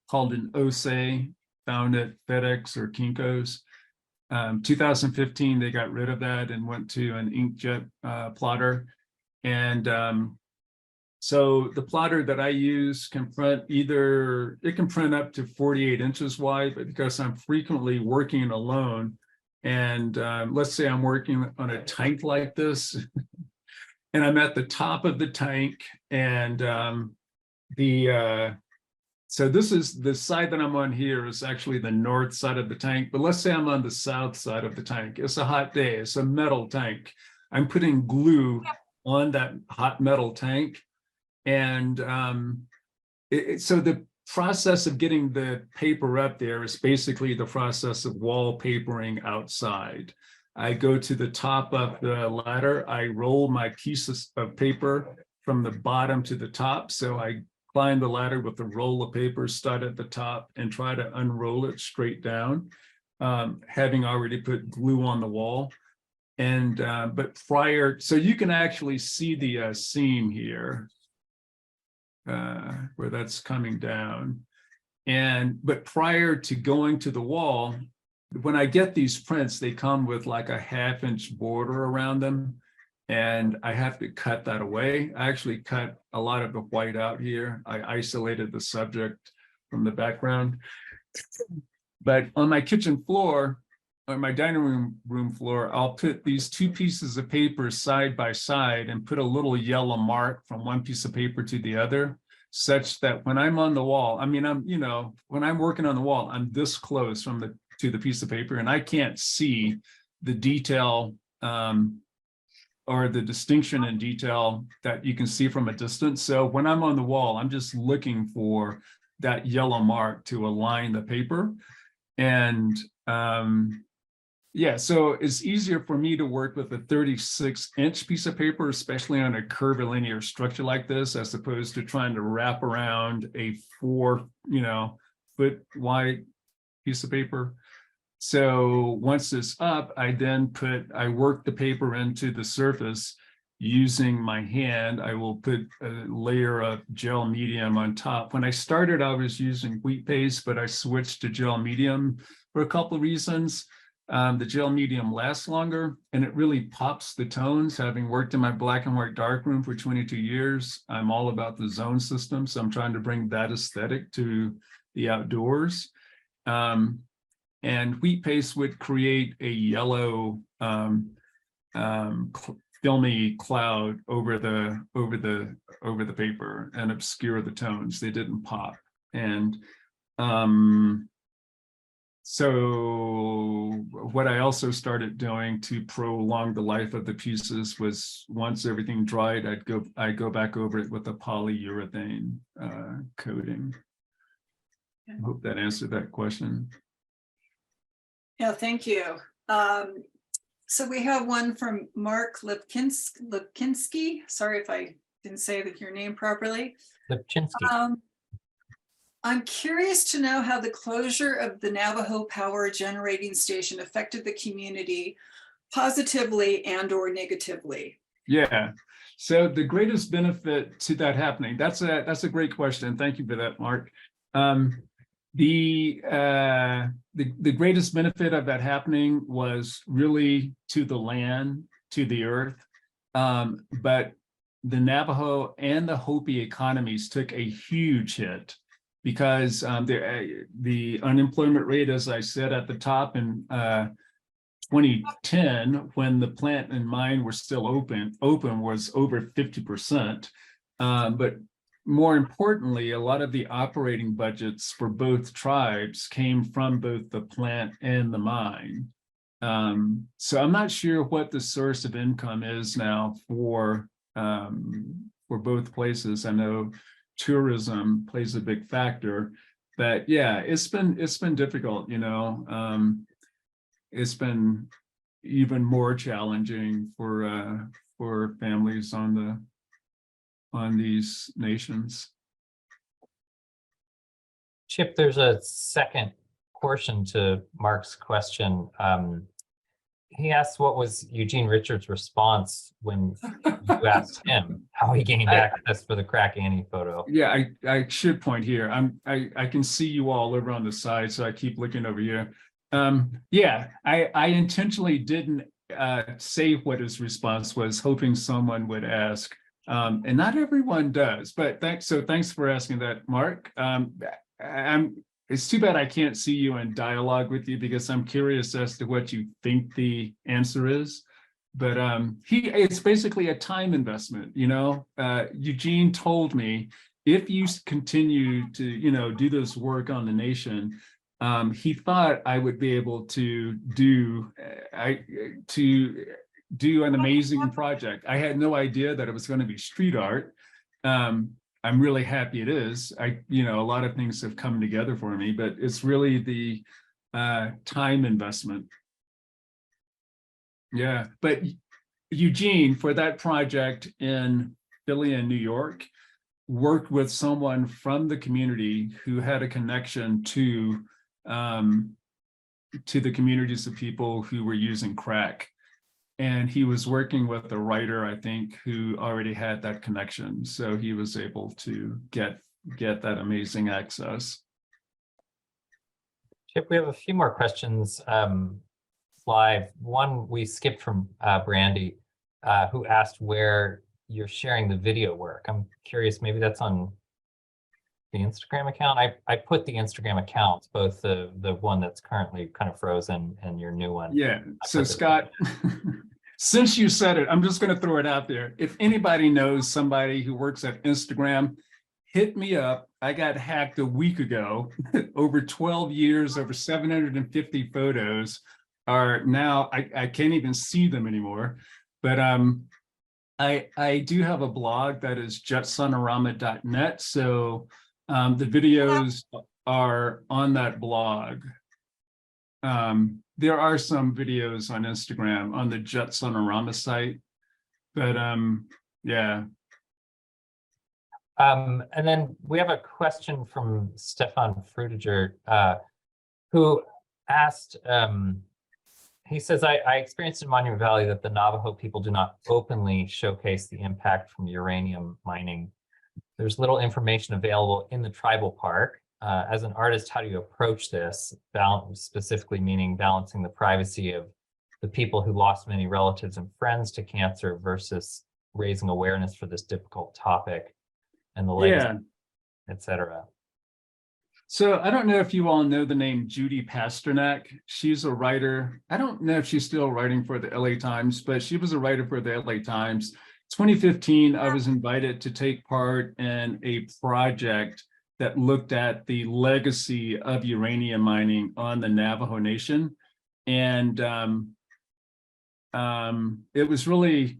called an Ose, found at FedEx or Kinko's. 2015, they got rid of that and went to an inkjet plotter. And so the plotter that I use can print it can print up to 48 inches wide, but because I'm frequently working alone, and let's say I'm working on a tank like this, and I'm at the top of the tank, and so this is the side that I'm on here is actually the north side of the tank, but let's say I'm on the south side of the tank. It's a hot day, it's a metal tank. I'm putting glue on that hot metal tank. And so the process of getting the paper up there is basically the process of wallpapering outside. I go to the top of the ladder, I roll my pieces of paper from the bottom to the top. So I climb the ladder with the roll of paper, start at the top and try to unroll it straight down, having already put glue on the wall. And but so you can actually see the seam here. Where that's coming down. But prior to going to the wall, when I get these prints, they come with like a 1/2-inch border around them. And I have to cut that away. I actually cut a lot of the white out here. I isolated the subject from the background. But on my kitchen floor, on my dining room floor, I'll put these two pieces of paper side by side and put a little yellow mark from one piece of paper to the other, such that when I'm on the wall, I mean, when I'm working on the wall, I'm this close to the piece of paper, and I can't see the detail or the distinction in detail that you can see from a distance. So when I'm on the wall, I'm just looking for that yellow mark to align the paper. And yeah, so it's easier for me to work with a 36-inch piece of paper, especially on a curvilinear structure like this, as opposed to trying to wrap around a 4-foot wide piece of paper. So once it's up, I work the paper into the surface using my hand. I will put a layer of gel medium on top. When I started, I was using wheat paste, but I switched to gel medium for a couple of reasons. The gel medium lasts longer and it really pops the tones. Having worked in my black and white darkroom for 22 years, I'm all about the zone system. So I'm trying to bring that aesthetic to the outdoors. And wheat paste would create a yellow filmy cloud over the paper and obscure the tones. They didn't pop. And so what I also started doing to prolong the life of the pieces was, once everything dried, I'd go back over it with a polyurethane coating. I hope that answered that question. Yeah, thank you. So we have one from Mark Lipkinski. Sorry if I didn't say your name properly. Lipchinsky. I'm curious to know how the closure of the Navajo Power Generating Station affected the community positively and or negatively. Yeah, so the greatest benefit to that happening, that's a great question. Thank you for that, Mark. The greatest benefit of that happening was really to the land, to the earth, but the Navajo and the Hopi economies took a huge hit, because the unemployment rate, as I said at the top, in 2010, when the plant and mine were still open was over 50%. But more importantly, a lot of the operating budgets for both tribes came from both the plant and the mine. So I'm not sure what the source of income is now for both places. I know tourism plays a big factor, but yeah, it's been difficult, it's been even more challenging for families on these nations. Chip, there's a second portion to Mark's question. He asked what was Eugene Richards' response when you asked him how he gained access for the Crack Annie photo. Yeah, I should point here. I can see you all over on the side, so I keep looking over here. Yeah, I intentionally didn't say what his response was, hoping someone would ask. And not everyone does, but thanks for asking that, Mark. It's too bad I can't see you and dialogue with you because I'm curious as to what you think the answer is. But it's basically a time investment, you know. Eugene told me if you continue to, you know, do this work on the nation, he thought I would be able to do an amazing project. I had no idea that it was going to be street art. I'm really happy it is. You know, a lot of things have come together for me, but it's really the time investment. Yeah, but Eugene, for that project in Philly and New York, worked with someone from the community who had a connection to the communities of people who were using crack. And he was working with a writer, I think, who already had that connection. So he was able to get that amazing access. Chip, we have a few more questions live. One we skipped from Brandy, who asked where you're sharing the video work. I'm curious, maybe that's on the Instagram account. I put the Instagram accounts, both the one that's currently kind of frozen and your new one. Yeah, so Scott, since you said it, I'm just going to throw it out there. If anybody knows somebody who works at Instagram, hit me up. I got hacked a week ago. Over 12 years, over 750 photos are now, I can't even see them anymore. But I do have a blog that is jetsonorama.net. So the videos are on that blog. There are some videos on Instagram on the jetsonorama site, but yeah. And then we have a question from Stefan Frutiger, who asked, he says, I experienced in Monument Valley that the Navajo people do not openly showcase the impact from uranium mining. There's little information available in the tribal park. As an artist, how do you approach this? Specifically meaning balancing the privacy of the people who lost many relatives and friends to cancer versus raising awareness for this difficult topic and the legacy, et cetera. So I don't know if you all know the name Judy Pasternak. She's a writer. I don't know if she's still writing for the LA Times, but she was a writer for the LA Times. 2015, I was invited to take part in a project that looked at the legacy of uranium mining on the Navajo Nation. And it was really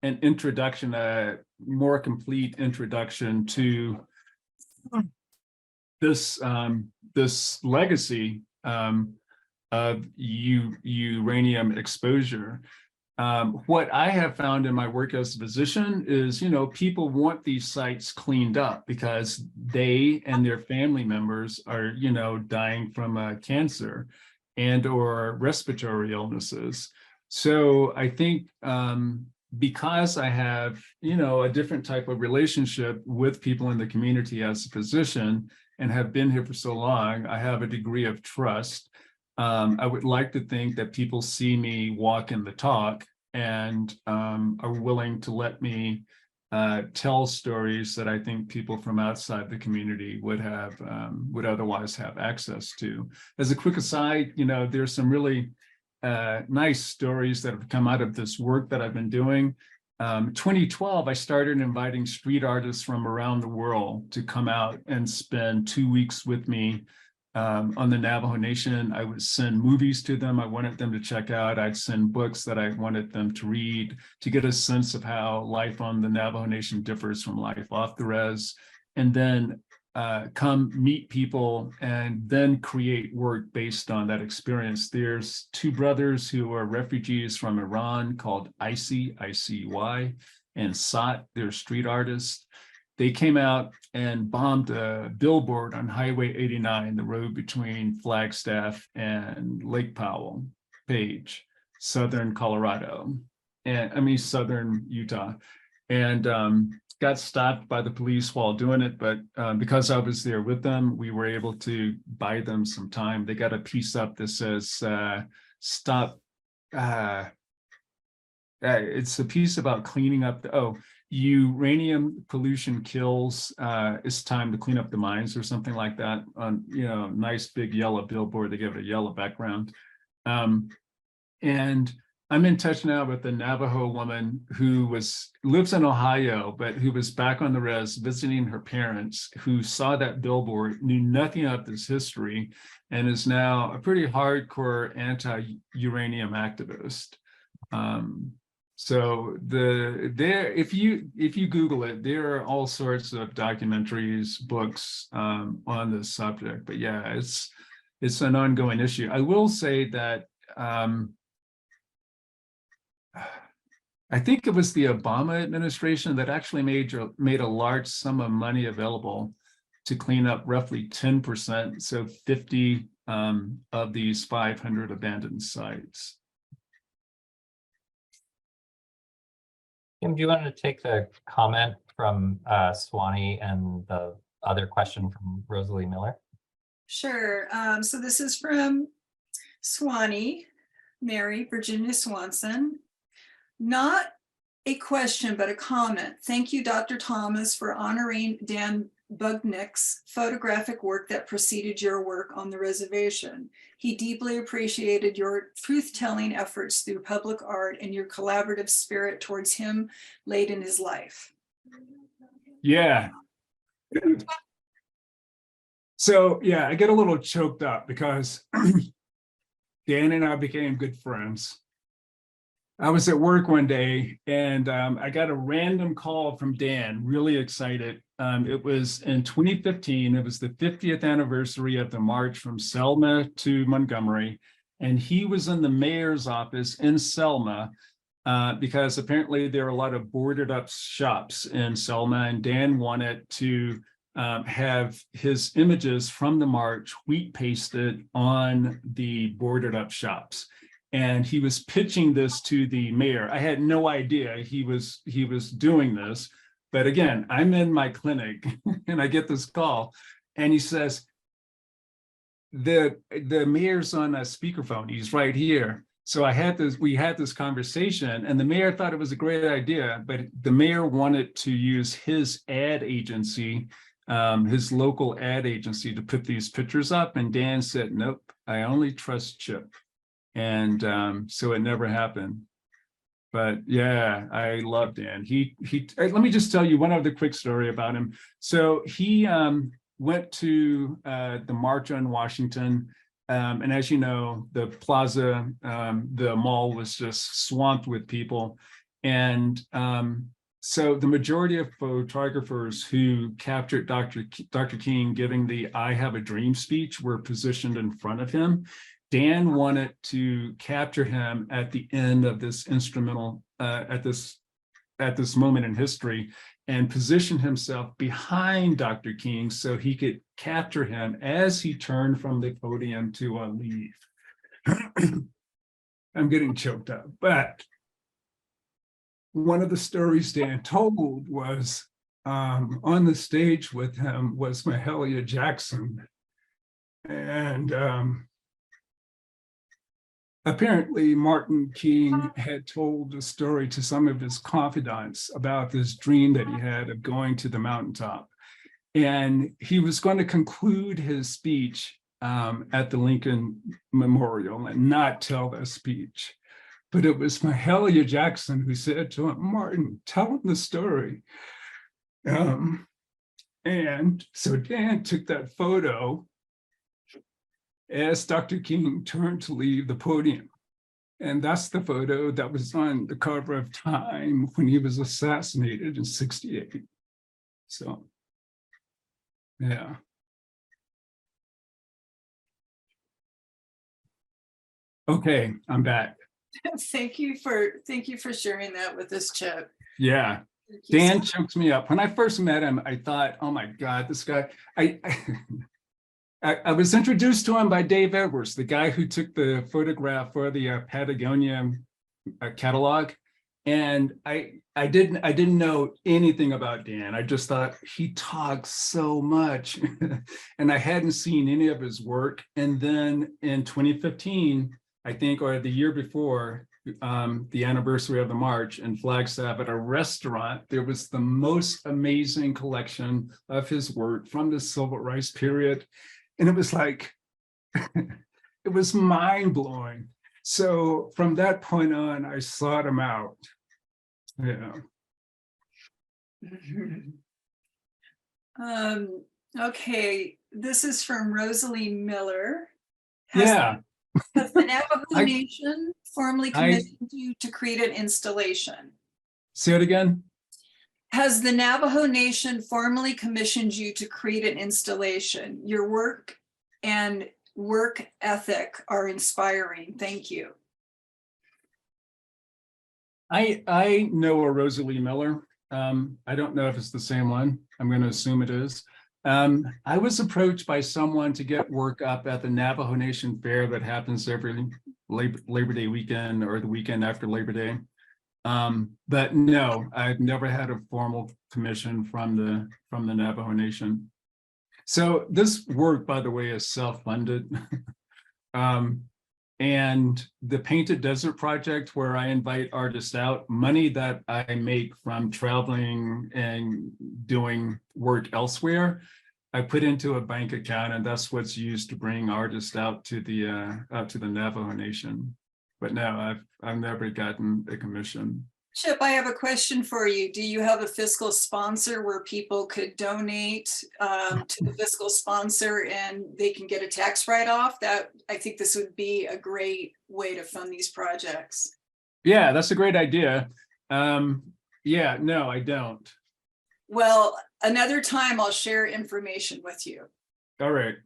an introduction, a more complete introduction to this legacy of uranium exposure. What I have found in my work as a physician is, you know, people want these sites cleaned up because they and their family members are, you know, dying from cancer and or respiratory illnesses. So I think because I have, you know, a different type of relationship with people in the community as a physician and have been here for so long, I have a degree of trust. I would like to think that people see me walking the talk and are willing to let me tell stories that I think people from outside the community would otherwise have access to. As a quick aside, you know, there's some really nice stories that have come out of this work that I've been doing. 2012, I started inviting street artists from around the world to come out and spend 2 weeks with me on the Navajo Nation. I would send movies to them I wanted them to check out. I'd send books that I wanted them to read to get a sense of how life on the Navajo Nation differs from life off the res, and then come meet people and then create work based on that experience. There's two brothers who are refugees from Iran called Icy, I-C-Y, and Sat, they're street artists. They came out and bombed a billboard on Highway 89, the road between Flagstaff and Lake Powell, Page, southern Colorado, and I mean southern Utah. And got stopped by the police while doing it, but because I was there with them, we were able to buy them some time. They got a piece up that says, stop. It's a piece about cleaning up uranium pollution kills. It's time to clean up the mines or something like that. On nice big yellow billboard. They give it a yellow background. And I'm in touch now with a Navajo woman who lives in Ohio, but who was back on the res visiting her parents, who saw that billboard, knew nothing of this history, and is now a pretty hardcore anti-uranium activist. So if you Google it, there are all sorts of documentaries, books on this subject. But yeah, it's an ongoing issue. I will say that I think it was the Obama administration that actually made a large sum of money available to clean up roughly 10%, so 50 of these 500 abandoned sites. Kim, do you want to take the comment from Swanee and the other question from Rosalie Miller? Sure. So this is from Swanee, Mary Virginia Swanson. Not a question, but a comment. Thank you, Dr. Thomas, for honoring Dan Bugnick's photographic work that preceded your work on the reservation. He deeply appreciated your truth-telling efforts through public art and your collaborative spirit towards him late in his life. Yeah. So yeah, I get a little choked up because Dan and I became good friends. I was at work one day and I got a random call from Dan, really excited. It was in 2015. It was the 50th anniversary of the march from Selma to Montgomery. And he was in the mayor's office in Selma because apparently there are a lot of boarded up shops in Selma, and Dan wanted to have his images from the march wheat pasted on the boarded up shops. And he was pitching this to the mayor. I had no idea he was doing this. But again, I'm in my clinic and I get this call and he says, the mayor's on a speakerphone. He's right here. So we had this conversation and the mayor thought it was a great idea, but the mayor wanted to use his ad agency, his local ad agency, to put these pictures up. And Dan said, nope, I only trust Chip. And so it never happened. But yeah, I love Dan. Let me just tell you one other quick story about him. So he went to the March on Washington. And as you know, the plaza, the mall was just swamped with people. And so the majority of photographers who captured Dr. King giving the I Have a Dream speech were positioned in front of him. Dan wanted to capture him at the end of this instrumental, at this moment in history, and position himself behind Dr. King so he could capture him as he turned from the podium to leave. I'm getting choked up, but one of the stories Dan told was on the stage with him was Mahalia Jackson. And apparently, Martin King had told a story to some of his confidants about this dream that he had of going to the mountaintop. And he was going to conclude his speech at the Lincoln Memorial and not tell that speech. But it was Mahalia Jackson who said to him, Martin, tell him the story. And so Dan took that photo as Dr. King turned to leave the podium. And that's the photo that was on the cover of Time when he was assassinated in '68. So, yeah. Okay, I'm back. Thank you for sharing that with us, Chip. Yeah, Dan chokes me up. When I first met him, I thought, oh my God, this guy, I was introduced to him by Dave Edwards, the guy who took the photograph for the Patagonia catalog. And I didn't know anything about Dan. I just thought he talks so much. And I hadn't seen any of his work. And then in 2015, I think, or the year before, the anniversary of the march in Flagstaff at a restaurant, there was the most amazing collection of his work from the civil rights period. And it was like, it was mind blowing. So from that point on, I sought him out. Yeah. Okay, this is from Rosalie Miller. Has Yeah. Has the Navajo I- Nation formally commissioned you to create an installation? Say it again. Has the Navajo Nation formally commissioned you to create an installation? Your work and work ethic are inspiring. Thank you. I know a Rosalie Miller. I don't know if it's the same one. I'm going to assume it is. I was approached by someone to get work up at the Navajo Nation Fair that happens every Labor Day weekend or the weekend after Labor Day. But no, I've never had a formal commission from the Navajo Nation. So this work, by the way, is self-funded. And the Painted Desert Project, where I invite artists out, money that I make from traveling and doing work elsewhere, I put into a bank account, and that's what's used to bring artists out to the Navajo Nation. But no, I've never gotten a commission. Chip, I have a question for you. Do you have a fiscal sponsor where people could donate to the fiscal sponsor and they can get a tax write-off? That I think this would be a great way to fund these projects. Yeah, that's a great idea. Yeah, no, I don't. Well, another time I'll share information with you. All right.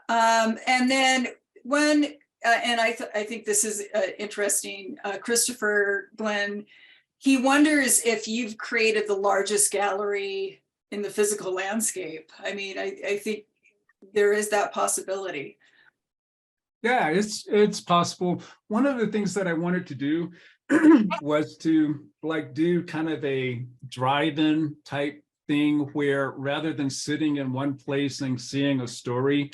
And then when and I think this is interesting. Christopher Glenn, he wonders if you've created the largest gallery in the physical landscape. I mean, I think there is that possibility. Yeah, it's possible. One of the things that I wanted to do was to do kind of a drive-in type thing where rather than sitting in one place and seeing a story,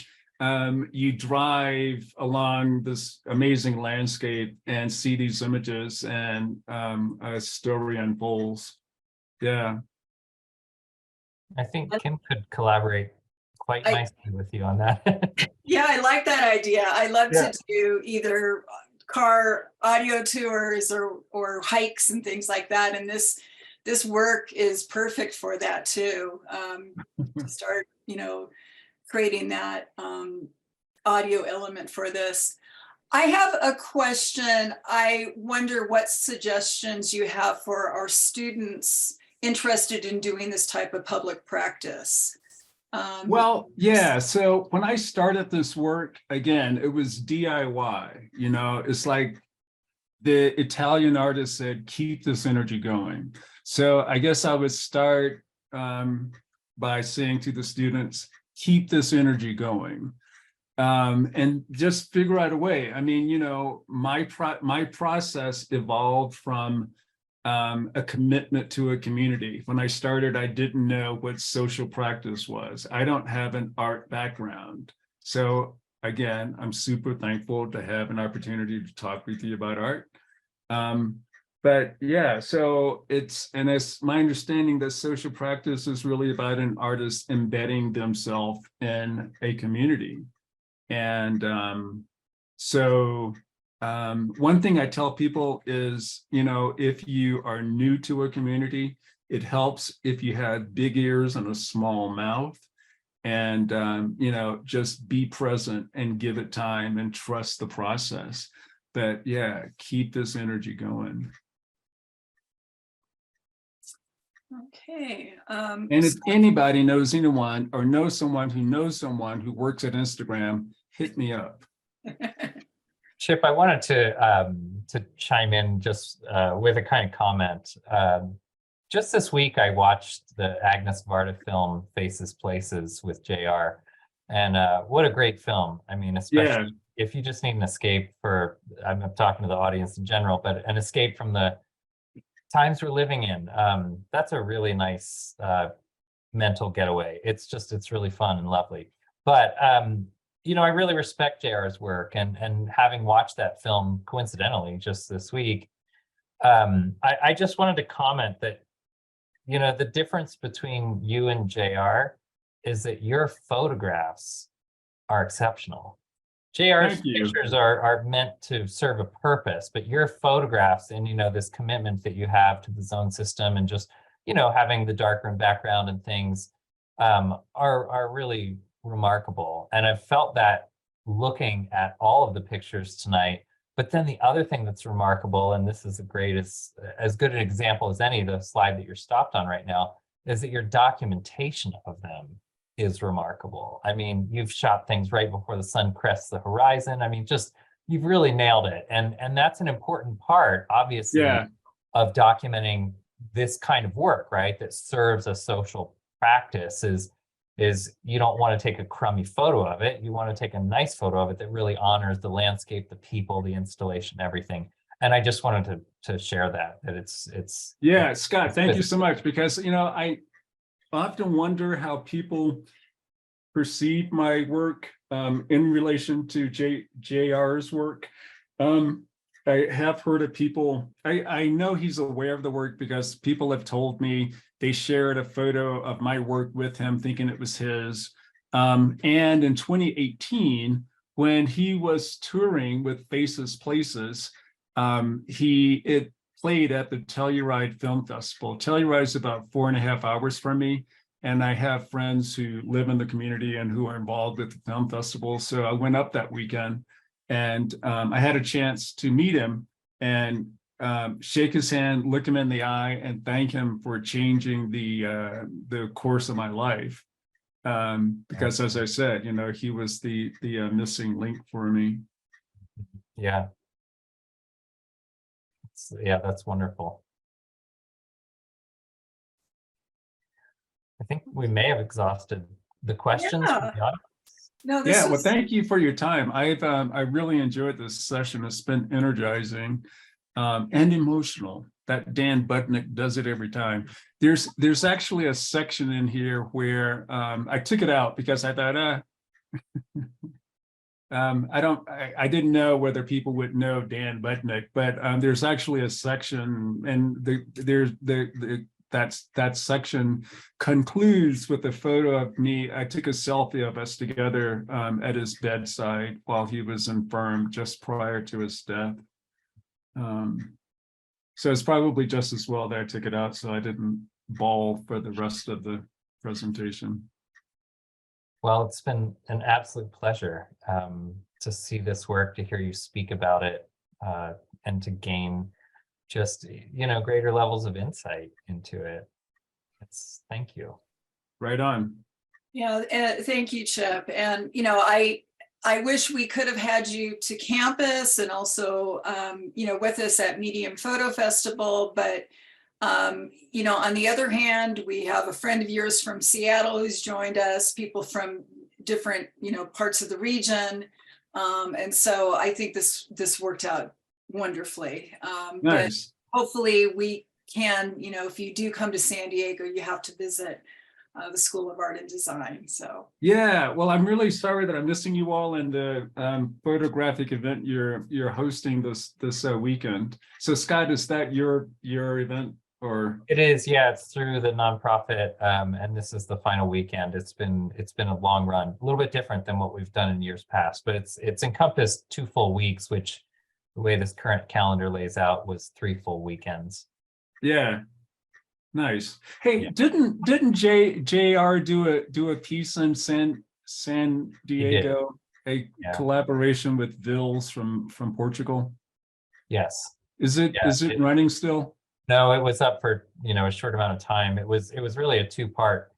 you drive along this amazing landscape and see these images and a story unfolds. Yeah. I think Kim could collaborate quite nicely with you on that. Yeah, I like that idea. I love to do either car audio tours or hikes and things like that. And this work is perfect for that too. To start, creating that audio element for this. I have a question. I wonder what suggestions you have for our students interested in doing this type of public practice. Well, yeah. So when I started this work, again, it was DIY. It's like the Italian artist said, keep this energy going. So I guess I would start by saying to the students, keep this energy going. And just figure out a way. I mean, my process evolved from a commitment to a community. When I started, I didn't know what social practice was. I don't have an art background. So again, I'm super thankful to have an opportunity to talk with you about art. But yeah, so it's my understanding that social practice is really about an artist embedding themselves in a community. And so one thing I tell people is, if you are new to a community, it helps if you have big ears and a small mouth, and, just be present and give it time and trust the process. But yeah, keep this energy going. Okay. And if anybody knows anyone or knows someone who works at Instagram, hit me up. Chip, I wanted to chime in just with a kind of comment. Just this week, I watched the Agnes Varda film Faces Places with JR. And what a great film. I mean, especially if you just need an escape for, I'm talking to the audience in general, but an escape from the times we're living in, that's a really nice mental getaway. It's really fun and lovely. But you know, I really respect JR's work, and having watched that film coincidentally just this week, I just wanted to comment that, you know, the difference between you and JR is that your photographs are exceptional. JR's Thank you. pictures are meant to serve a purpose, but your photographs and, you know, this commitment that you have to the zone system and just, you know, having the darkroom background and things are really remarkable. And I've felt that looking at all of the pictures tonight. But then the other thing that's remarkable, and this is as good an example as any, the slide that you're stopped on right now, is that your documentation of them is remarkable. I mean, you've shot things right before the sun crests the horizon. I mean, just, you've really nailed it. And that's an important part, obviously, Yeah. of documenting this kind of work, right? That serves a social practice is you don't want to take a crummy photo of it. You want to take a nice photo of it that really honors the landscape, the people, the installation, everything. And I just wanted to share that it's Yeah, Scott, thank you good. so much, because, you know, I often wonder how people perceive my work in relation to JR's work. I have heard of people, I know he's aware of the work because people have told me they shared a photo of my work with him thinking it was his. And in 2018, when he was touring with Faces Places, it played at the Telluride Film Festival. Telluride is about 4.5 hours from me. And I have friends who live in the community and who are involved with the film festival. So I went up that weekend, and I had a chance to meet him and shake his hand, look him in the eye, and thank him for changing the course of my life. Because, as I said, you know, he was the missing link for me. Yeah. Yeah, that's wonderful. I think we may have exhausted the questions from the audience. No, this Yeah, well, was, thank you for your time. I really enjoyed this session. It's been energizing and emotional. That Dan Budnick does it every time. There's actually a section in here where I took it out because I thought, I didn't know whether people would know Dan Budnick, but there's actually a section, and that section concludes with a photo of me. I took a selfie of us together at his bedside while he was infirm just prior to his death. So it's probably just as well that I took it out so I didn't bawl for the rest of the presentation. Well, it's been an absolute pleasure to see this work, to hear you speak about it, and to gain just, you know, greater levels of insight into it. Thank you. Right on. yeah, thank you, Chip. And, you know, I wish we could have had you to campus and also, you know, with us at Medium Photo Festival. But, you know, on the other hand, we have a friend of yours from Seattle who's joined us, people from different, you know, parts of the region. And so I think this worked out wonderfully. Nice. But hopefully we can, you know, if you do come to San Diego, you have to visit the School of Art and Design. So Yeah, well, I'm really sorry that I'm missing you all in the photographic event you're hosting this weekend. So Scott, is that your event, or? It is, yeah, it's through the nonprofit, and this is the final weekend. It's been a long run, a little bit different than what we've done in years past, but it's encompassed 2 full weeks, which the way this current calendar lays out was 3 full weekends. Yeah. Nice. Hey, Yeah. didn't JR do a piece in San Diego, a Yeah. collaboration with Vils from Portugal? Yes. Is it Yeah, running still? No, it was up for, you know, a short amount of time. It was really a 2-part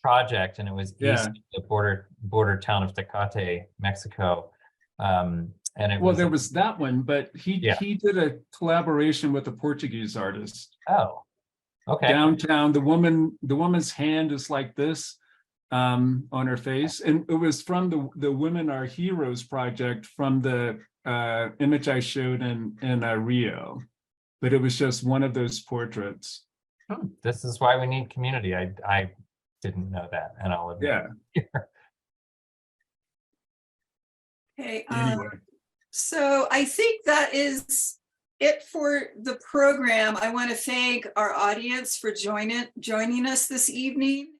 project, and it was east of the border town of Tecate, Mexico. And it Well, was there was that one, but he did a collaboration with a Portuguese artist. Oh, okay. Downtown, the woman's hand is like this, on her face. And it was from the Women Are Heroes project from the image I showed in Rio. But it was just one of those portraits. This is why we need community. I didn't know that, and I'll admit. Yeah, Okay, anyway. so I think that is it for the program. I want to thank our audience for joining us this evening.